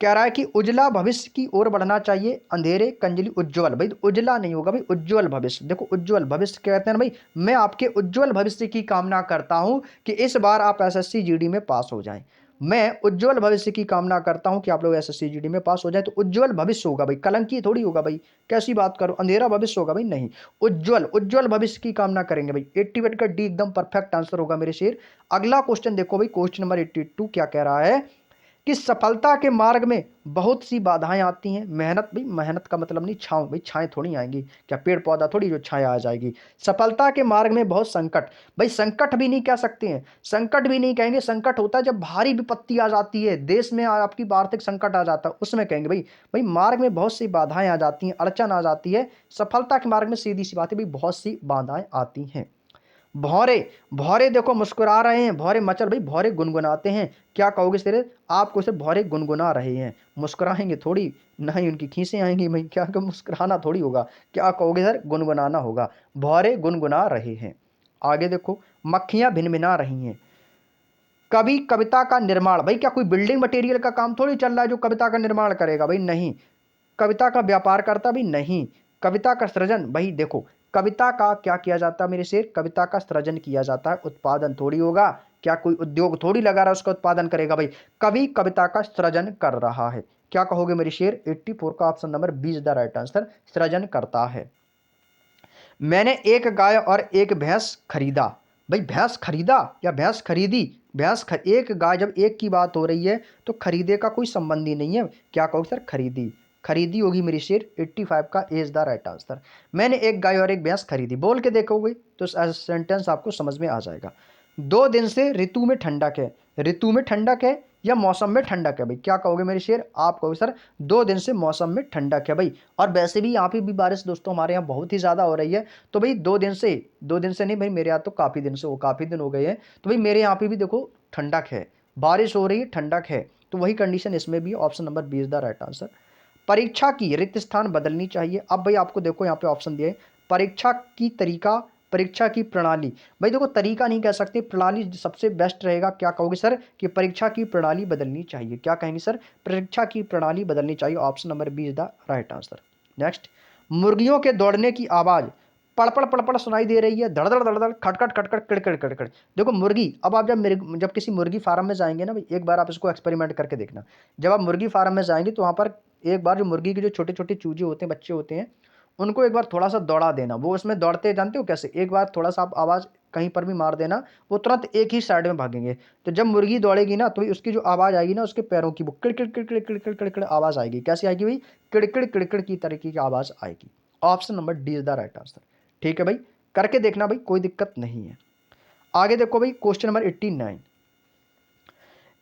कह रहा है कि उजला भविष्य की ओर बढ़ना चाहिए, अंधेरे कंजली उज्जवल। भाई उजला नहीं होगा भाई, उज्जवल भविष्य। देखो उज्जवल भविष्य कहते हैं ना भाई, मैं आपके उज्जवल भविष्य की कामना करता हूं कि इस बार आप एसएससी जीडी में पास हो जाएं। मैं उज्जवल भविष्य की कामना करता हूं कि आप लोग एसएससी जीडी में पास हो जाए। तो उज्जवल भविष्य होगा भाई, कलंकी थोड़ी होगा भाई। कैसी बात करो, अंधेरा भविष्य होगा भाई, नहीं। उज्जवल उज्जवल भविष्य की कामना करेंगे भाई। 88 का डी एकदम परफेक्ट आंसर होगा मेरे शेर। अगला क्वेश्चन देखो भाई, क्वेश्चन नंबर 82 क्या कह रहा है कि सफलता के मार्ग में बहुत सी बाधाएं आती हैं। मेहनत, भाई मेहनत का मतलब नहीं छांव, भाई छाएं थोड़ी आएंगी, क्या पेड़ पौधा थोड़ी जो छाया आ जाएगी। सफलता के मार्ग में बहुत संकट, भाई संकट भी नहीं कह सकते हैं, संकट भी नहीं कहेंगे। संकट होता है जब भारी विपत्ति आ जाती है, देश में आपकी आर्थिक संकट आ जाता है, उसमें कहेंगे भाई। भाई मार्ग में बहुत सी बाधाएं आ जाती हैं, अड़चन आ जाती है। सफलता के मार्ग में सीधी सी बात है भाई, बहुत सी बाधाएं आती हैं। भौरे, भौरे देखो मुस्कुरा रहे हैं, भौरे मचल, भाई भौरे गुनगुनाते हैं। क्या कहोगे सिरे, आपको सिर्फ भौरे गुनगुना रहे हैं, मुस्कुराएंगे थोड़ी, नहीं उनकी खीसें आएंगी भाई, क्या कि मुस्कुराना थोड़ी होगा। क्या कहोगे सर, गुनगुनाना होगा। भौरे गुनगुना रहे हैं। आगे देखो, मक्खियां भिनभिना रही हैं। कवि कविता का निर्माण, भाई क्या कोई बिल्डिंग मटेरियल का काम थोड़ी चल रहा है जो कविता का निर्माण करेगा, भाई नहीं। कविता का व्यापार करता भी नहीं। कविता का सृजन, भाई देखो कविता का क्या किया जाता है मेरे शेर, कविता का सृजन किया जाता है, उत्पादन थोड़ी होगा। क्या कोई उद्योग थोड़ी लगा रहा है उसका उत्पादन करेगा, भाई कवि कविता का सृजन कर रहा है। क्या कहोगे मेरी शेर, 84 का option number 20 the right answer, सृजन करता है। मैंने एक गाय और एक भैंस खरीदा, भाई भैंस खरीदा या भैंस खरीदी, एक गाय, जब एक की बात हो रही है तो खरीदे का कोई संबंध ही नहीं है। क्या कहोगे सर, खरीदी, खरीदी होगी मेरी शेर। 85 का इज द राइट आंसर। मैंने एक गाय और एक भैंस खरीदी, बोल के देखोगे तो सेंटेंस आपको समझ में आ जाएगा। 2 दिन से ऋतु में ठंडक है, ऋतु में ठंडक है या मौसम में ठंडक है, भाई क्या कहोगे मेरे शेर, आप कहोगे सर 2 दिन से मौसम में ठंडक है भाई। और वैसे भी यहाँ पे भी बारिश दोस्तों हमारे यहाँ बहुत ही ज़्यादा हो रही है। तो भाई 2 दिन से नहीं भाई, मेरे यहाँ तो काफ़ी दिन से, वो काफ़ी दिन हो गए हैं। तो भाई मेरे यहाँ पे भी देखो ठंडक है, बारिश हो रही है, ठंडक है। तो वही कंडीशन इसमें भी, option number 20 the right answer. परीक्षा की रिक्त स्थान बदलनी चाहिए। अब भाई आपको देखो यहाँ पे ऑप्शन दिए, परीक्षा की तरीका, परीक्षा की प्रणाली। भाई देखो तरीका नहीं कह सकते, प्रणाली सबसे बेस्ट रहेगा। क्या कहोगे सर, कि परीक्षा की प्रणाली बदलनी चाहिए। क्या कहेंगे सर, परीक्षा की प्रणाली बदलनी चाहिए, option number 20 the right answer. Next, मुर्गियों के दौड़ने की आवाज़ पड़पड़ पड़पड़ सुनाई दे रही है, धड़धड़ धड़धड़, खटखट खटखट, किड़किड़ किड़किड़। देखो मुर्गी, अब आप जब किसी मुर्गी फार्म में जाएंगे ना भाई, एक बार आप इसको एक्सपेरिमेंट करके देखना। जब आप मुर्गी फार्म में जाएंगे तो वहाँ पर एक बार जो मुर्गी के जो छोटे छोटे चूजे होते हैं, बच्चे होते हैं, उनको एक बार थोड़ा सा दौड़ा देना। वो उसमें दौड़ते जानते हो कैसे, एक बार थोड़ा सा आप आवाज़ कहीं पर भी मार देना, वो तुरंत एक ही साइड में भागेंगे। तो जब मुर्गी दौड़ेगी ना तो उसकी जो आवाज़ आएगी ना, उसके पैरों की वो किड़किड़ किड़किड़ किड़किड़ किड़किड़ आवाज़ आएगी। कैसी आएगी भाई, किड़किड़ किड़किड़ की तरीके की आवाज़ आएगी। Option number D is the right answer. ठीक है भाई, करके देखना भाई, कोई दिक्कत नहीं है। आगे देखो भाई, क्वेश्चन नंबर 89।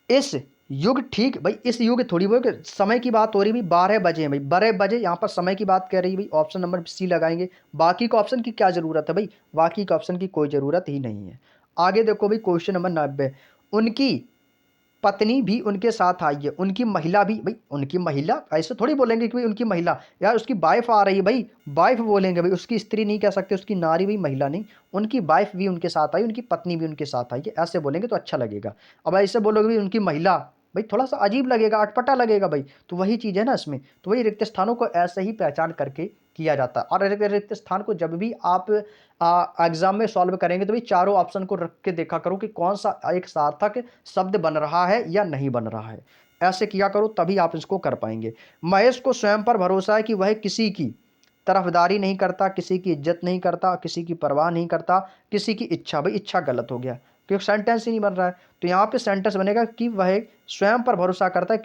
इस युग, ठीक भाई इस युग थोड़ी बहुत समय की बात हो रही भाई, 12 बजे हैं भाई, 12 बजे यहाँ पर समय की बात कर रही भाई, ऑप्शन नंबर सी लगाएंगे। बाकी का ऑप्शन की क्या जरूरत है भाई, बाकी का ऑप्शन की कोई जरूरत ही नहीं है। आगे देखो भाई, क्वेश्चन नंबर 90। उनकी पत्नी भी उनके साथ आई है, उनकी महिला भी, भाई उनकी महिला ऐसे थोड़ी बोलेंगे कि भाई उनकी महिला, यार उसकी वाइफ आ रही है भाई, वाइफ बोलेंगे भाई, उसकी स्त्री नहीं कह सकते, उसकी नारी भी, महिला नहीं। उनकी वाइफ भी उनके साथ आई, उनकी पत्नी भी उनके साथ आई है, ऐसे बोलेंगे तो अच्छा लगेगा। अब ऐसे बोलोगे भाई उनकी महिला, भाई थोड़ा सा अजीब लगेगा, अटपटा लगेगा भाई। तो वही चीज़ है ना इसमें, तो वही रिक्त स्थानों को ऐसे ही पहचान करके किया जाता है। और रिक्त स्थान को जब भी आप एग्जाम में सॉल्व करेंगे तो भाई चारों ऑप्शन को रख के देखा करो कि कौन सा एक सार्थक शब्द बन रहा है या नहीं बन रहा है। ऐसे किया करो तभी आप इसको कर पाएंगे। महेश को स्वयं पर भरोसा है कि वह किसी की तरफदारी नहीं करता, किसी की इज्जत नहीं करता, किसी की परवाह नहीं करता, किसी की इच्छा, भाई इच्छा गलत हो गया। क्योंकि सेंटेंस ही नहीं बन रहा है। तो यहाँ पे सेंटेंस बनेगा कि वह स्वयं पर भरोसा करता है,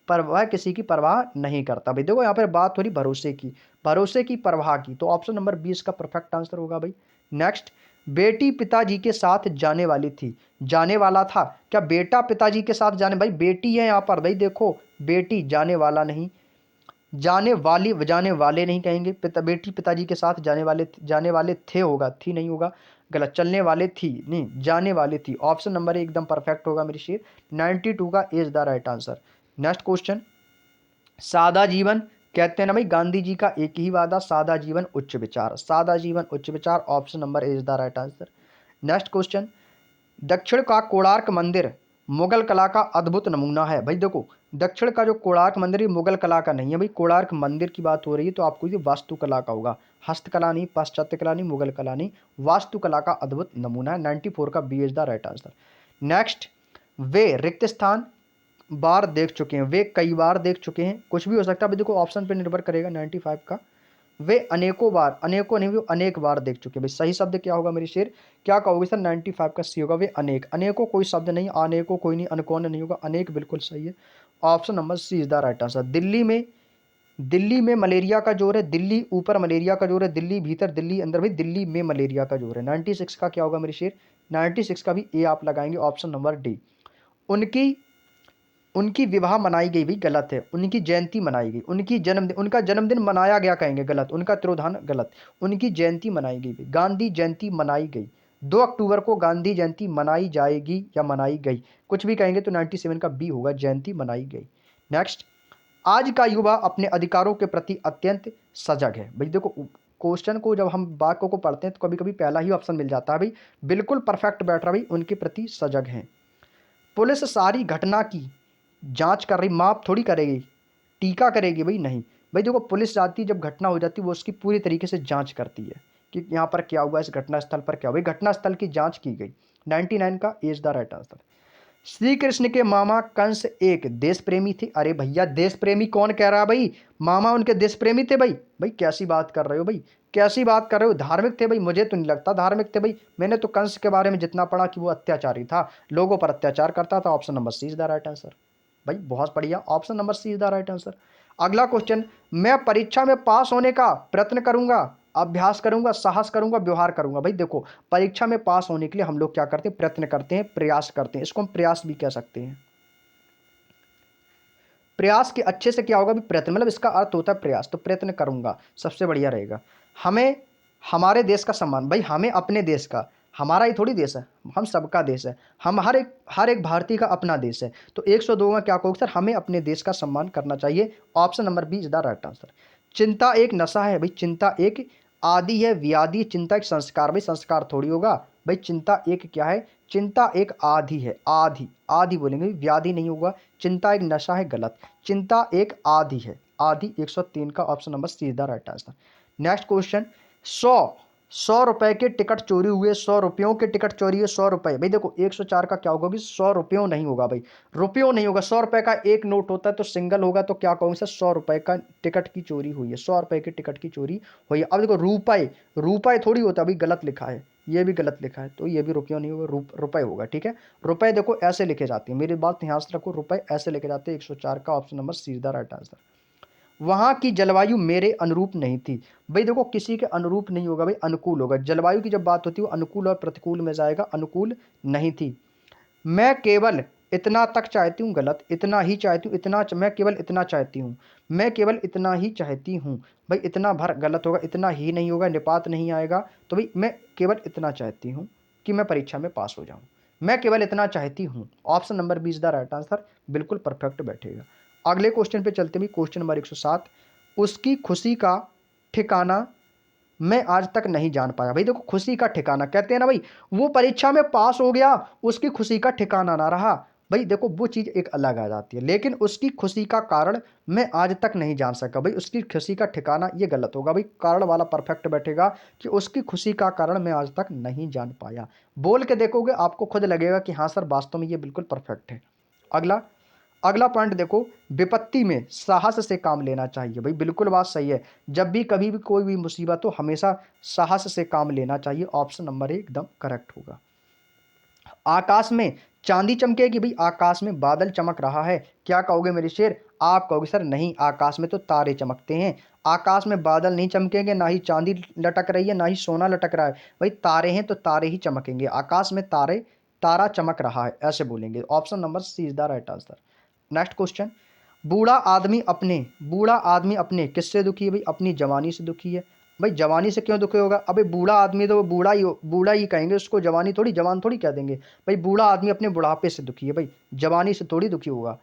वह किसी की परवाह नहीं करता। भाई देखो यहाँ पर बात हो रही भरोसे की परवाह की, तो ऑप्शन नंबर 20 का परफेक्ट आंसर होगा भाई। नेक्स्ट, बेटी पिताजी के साथ जाने वाली थी, जाने वाला था, क्या बेटा पिताजी के साथ जाने, भाई बेटी है यहाँ पर, भाई देखो बेटी, जाने वाला नहीं, जाने वाले नहीं कहेंगे, बेटी पिताजी के साथ जाने वाले थे होगा, थी नहीं होगा, गलत, चलने वाले थी नहीं, जाने वाले थी। ऑप्शन नंबर एकदम परफेक्ट होगा मेरी शेर, 92 का is the right answer. Next question, सादा जीवन कहते हैं ना भाई गांधी जी का एक ही वादा, सादा जीवन उच्च विचार, सादा जीवन उच्च विचार, option number is the right answer. Next question, दक्षिण का कोणार्क मंदिर मुगल कला का अद्भुत नमूना है। भाई देखो दक्षिण का जो कोणार्क मंदिर ये मुगल कला का नहीं है भाई, कोणार्क मंदिर की बात हो रही है, तो आपको ये वास्तुकला का होगा, हस्तकला नहीं, पाश्चात्य कला नहीं, मुगल कला नहीं, वास्तुकला का अद्भुत नमूना है। 94 का B is the right answer. Next, वे रिक्त स्थान बार देख चुके हैं, वे कई बार देख चुके हैं, कुछ भी हो सकता है भाई, देखो ऑप्शन पे निर्भर करेगा। 95 का, वे अनेकों बार, अनेकों नहीं, वो अनेक बार देख चुके हैं। भाई सही शब्द क्या होगा मेरी शेर, क्या कहोगे सर, 95 का सी होगा, वे अनेक, अनेकों कोई शब्द नहीं, अनेकों कोई नहीं, अनकोन नहीं होगा, अनेक बिल्कुल सही है, option number C is the right answer. Delhi में मलेरिया का जोर है, दिल्ली ऊपर मलेरिया का जोर है, दिल्ली भीतर दिल्ली अंदर, भाई दिल्ली में मलेरिया का जोर है। 96 का क्या होगा मेरी शेर, 96 का भी ए आप लगाएंगे, ऑप्शन नंबर डी। उनकी उनकी विवाह मनाई गई भी गलत है, उनकी जयंती मनाई गई, उनका जन्मदिन मनाया गया कहेंगे, गलत, उनका तिरोधान गलत, उनकी जयंती मनाई गई भी, गांधी जयंती मनाई गई, 2 अक्टूबर को गांधी जयंती मनाई जाएगी या मनाई गई, कुछ भी कहेंगे तो 97 का बी होगा, जयंती मनाई गई। नेक्स्ट, आज का युवा अपने अधिकारों के प्रति अत्यंत सजग है। भाई देखो क्वेश्चन को जब हम वाक्य को पढ़ते हैं तो कभी कभी पहला ही ऑप्शन मिल जाता है, भाई बिल्कुल परफेक्ट बैठ रहा, भाई उनके प्रति सजग हैं। पुलिस सारी घटना की जांच कर रही, माप थोड़ी करेगी, टीका करेगी, भाई नहीं। भाई देखो पुलिस जाती जब घटना हो जाती है वो उसकी पूरी तरीके से जांच करती है कि यहाँ पर क्या हुआ, इस घटना स्थल पर क्या हुआ, घटना स्थल की जांच की गई। 99 का is the right answer. Shri Krishna के मामा कंस एक देश प्रेमी थे। अरे भैया देश प्रेमी कौन कह रहा है भाई, मामा उनके देश प्रेमी थे भाई, भाई कैसी बात कर रहे हो भाई, कैसी बात कर रहे हो, धार्मिक थे भाई, मुझे तो नहीं लगता धार्मिक थे भाई, मैंने तो कंस के बारे में जितना पढ़ा कि वो अत्याचारी था, लोगों पर अत्याचार करता था। Option number C is the right answer. भाई बहुत बढ़िया, option number C is the right answer. अगला क्वेश्चन, मैं परीक्षा में पास होने का प्रयत्न करूंगा, अभ्यास करूंगा, साहस करूंगा, व्यवहार करूंगा। भाई देखो परीक्षा में पास होने के लिए हम लोग क्या करते हैं, प्रयत्न करते हैं, प्रयास करते हैं, इसको हम प्रयास भी कह सकते हैं। प्रयास के अच्छे से क्या होगा भी, प्रयत्न, मतलब इसका अर्थ होता है प्रयास, तो प्रयत्न करूंगा सबसे बढ़िया रहेगा। हमें हमारे देश का सम्मान, भाई हमें अपने देश का, हमारा ही थोड़ी देश है, हम सबका देश है, हम हर एक भारतीय का अपना देश है, तो 102 में क्या कहोगे सर, हमें अपने देश का सम्मान करना चाहिए। Option number B is the right answer. चिंता एक नशा है, भाई चिंता एक आदि है, व्याधि, चिंता एक संस्कार, भाई संस्कार थोड़ी होगा, भाई चिंता एक क्या है, चिंता एक आदि है, आदि, आदि बोलेंगे, व्याधि नहीं होगा। चिंता एक नशा है, गलत, चिंता एक आदि है, आदि। 103 का option number C is the right answer. Next question, 100 रुपए के टिकट चोरी हुए, 100 रुपयों के टिकट चोरी हुए, 100 रुपए, भाई देखो 104 का क्या होगा, 100 रुपयों नहीं होगा भाई, रुपयों नहीं होगा, 100 रुपए का एक नोट होता है तो सिंगल होगा, तो क्या कहोगे सर, 100 रुपए का टिकट की चोरी हुई है, 100 रुपए के टिकट की चोरी हुई है। अब देखो रुपए, रुपए थोड़ी होता है भाई, गलत लिखा है, ये भी गलत लिखा है, तो ये भी रुपयों नहीं होगा, रुपए होगा, ठीक है। रुपए देखो ऐसे लिखे जाते हैं, मेरी बात ध्यान से रखो, रुपए ऐसे लिखे जाते हैं। 104 का option number C is the right answer. वहां की जलवायु मेरे अनुरूप नहीं थी, भाई देखो किसी के अनुरूप नहीं होगा भाई, अनुकूल होगा, जलवायु की जब बात होती है वो अनुकूल और प्रतिकूल में जाएगा, अनुकूल नहीं थी। मैं केवल इतना तक चाहती हूँ, गलत, इतना ही चाहती हूँ, मैं केवल इतना चाहती हूँ, मैं केवल इतना ही चाहती हूँ, भाई इतना भर गलत होगा, इतना ही नहीं होगा, निपात नहीं आएगा, तो भाई मैं केवल इतना चाहती हूँ कि मैं परीक्षा में पास हो जाऊँ, मैं केवल इतना चाहती हूँ, option number 20 the right answer, बिल्कुल परफेक्ट बैठेगा। अगले क्वेश्चन पे चलते हैं, क्वेश्चन नंबर 107, उसकी खुशी का ठिकाना मैं आज तक नहीं जान पाया। भाई देखो खुशी का ठिकाना कहते हैं ना भाई, वो परीक्षा में पास हो गया, उसकी खुशी का ठिकाना ना रहा, भाई देखो वो चीज़ एक अलग आ जाती है, लेकिन उसकी खुशी का कारण मैं आज तक नहीं जान सका, भाई उसकी खुशी का ठिकाना ये गलत होगा, भाई कारण वाला परफेक्ट बैठेगा कि उसकी खुशी का कारण मैं आज तक नहीं जान पाया। बोल के देखोगे आपको खुद लगेगा कि हाँ सर वास्तव में ये बिल्कुल परफेक्ट है। अगला अगला पॉइंट देखो, विपत्ति में साहस से काम लेना चाहिए, भाई बिल्कुल बात सही है, जब भी कभी भी कोई भी मुसीबत हो हमेशा साहस से काम लेना चाहिए, ऑप्शन नंबर एकदम करेक्ट होगा। आकाश में चांदी चमकेगी भाई, आकाश में बादल चमक रहा है, क्या कहोगे मेरे शेर? आप कहोगे सर नहीं, आकाश में तो तारे चमकते हैं, आकाश में बादल नहीं चमकेंगे, ना ही चांदी लटक रही है, ना ही सोना लटक रहा है, भाई तारे हैं तो तारे ही चमकेंगे, आकाश में तारे, तारा चमक रहा है, ऐसे बोलेंगे। Option number C is the right answer. Next question, बूढ़ा आदमी अपने किससे दुखी है भाई? अपनी जवानी से दुखी है। भाई जवानी से क्यों दुखी होगा? अबे बूढ़ा आदमी तो वो बूढ़ा ही कहेंगे उसको, जवानी थोड़ी, जवान थोड़ी कह देंगे। भाई बूढ़ा आदमी अपने बुढ़ापे से दुखी है भाई, जवानी से थोड़ी दुखी होगा।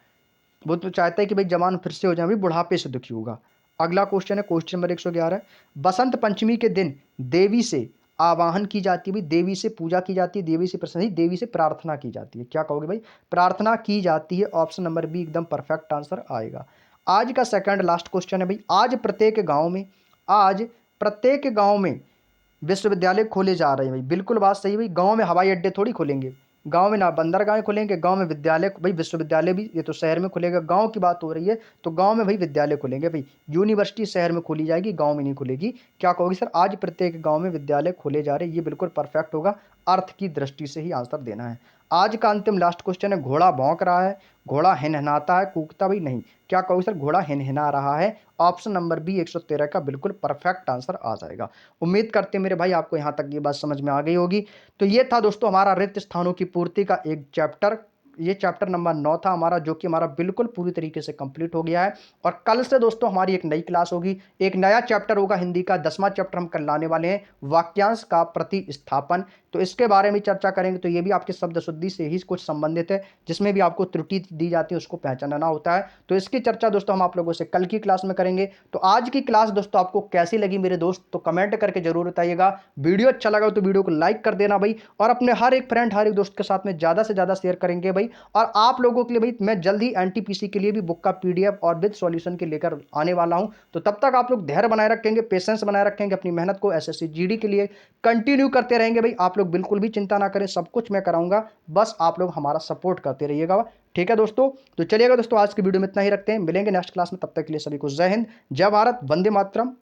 वो तो चाहता है कि भाई जवान फिर से हो जाए, भाई बुढ़ापे से दुखी होगा। अगला क्वेश्चन है क्वेश्चन नंबर 111, बसंत पंचमी के दिन देवी से आवाहन की जाती है भाई, देवी से पूजा की जाती है, देवी से प्रसन्न, देवी से प्रार्थना की जाती है, क्या कहोगे भाई? प्रार्थना की जाती है, ऑप्शन नंबर बी एकदम परफेक्ट आंसर आएगा। आज का सेकंड लास्ट क्वेश्चन है भाई, आज प्रत्येक गांव में विश्वविद्यालय खोले जा रहे हैं भाई, बिल्कुल बात सही भाई, गांव में हवाई अड्डे थोड़ी खोलेंगे, गांव में ना बंदरगाहें खुलेंगे, गांव में विद्यालय, भाई विश्वविद्यालय भी ये तो शहर में खुलेगा, गांव की बात हो रही है तो गांव में भाई विद्यालय खुलेंगे भाई, यूनिवर्सिटी शहर में खोली जाएगी, गांव में नहीं खुलेगी। क्या कहोगे सर? आज प्रत्येक गांव में विद्यालय खोले जा रहे हैं, ये बिल्कुल परफेक्ट होगा, अर्थ की दृष्टि से ही आंसर देना है। आज का अंतिम लास्ट क्वेश्चन है, घोड़ा भौंक रहा है, घोड़ा हिनहिनाता है, कूकता भाई नहीं, क्या कहोगे सर? घोड़ा हिनहिना रहा है, ऑप्शन नंबर बी 113 का बिल्कुल परफेक्ट आंसर आ जाएगा। उम्मीद करते हैं मेरे भाई आपको यहाँ तक ये बात समझ में आ गई होगी। तो ये था दोस्तों हमारा रिक्त स्थानों की पूर्ति का एक चैप्टर, ये चैप्टर नंबर 9 था हमारा, जो कि हमारा बिल्कुल पूरी तरीके से कंप्लीट हो गया है। और कल से दोस्तों हमारी एक नई क्लास होगी, एक नया चैप्टर होगा, हिंदी का 10वां चैप्टर हम कल लाने वाले हैं, वाक्यांश का प्रतिस्थापन। तो इसके बारे में चर्चा करेंगे, तो ये भी आपके शब्द शुद्धि से ही कुछ संबंधित है, जिसमें भी आपको त्रुटि दी जाती है उसको पहचानना होता है। तो इसकी चर्चा दोस्तों हम आप लोगों से कल की क्लास में करेंगे। तो आज की क्लास दोस्तों आपको कैसी लगी मेरे दोस्त, तो कमेंट करके जरूर बताइएगा। वीडियो अच्छा लगा तो वीडियो को लाइक कर देना भाई, और अपने हर एक फ्रेंड, हर एक दोस्त के साथ में ज़्यादा से ज़्यादा शेयर करेंगे भाई। और आप लोगों के लिए भाई मैं जल्द ही एनटीपीसी के लिए भी बुक का पीडीएफ और विद सॉल्यूशन के लेकर आने वाला हूं। तो तब तक आप लोग धैर्य बनाए रखेंगे, पेशेंस बनाए रखेंगे, अपनी मेहनत को एसएससी जीडी के लिए कंटिन्यू करते रहेंगे भाई। आप लोग बिल्कुल भी चिंता ना करें, सब कुछ मैं कराऊंगा, बस आप लोग हमारा सपोर्ट करते रहिएगा। ठीक है दोस्तों, तो चलिएगा दोस्तों आज की वीडियो में इतना ही रखते हैं, मिलेंगे नेक्स्ट क्लास में, तब तक के लिए सभी को जय हिंद, जय भारत, वंदे मातरम।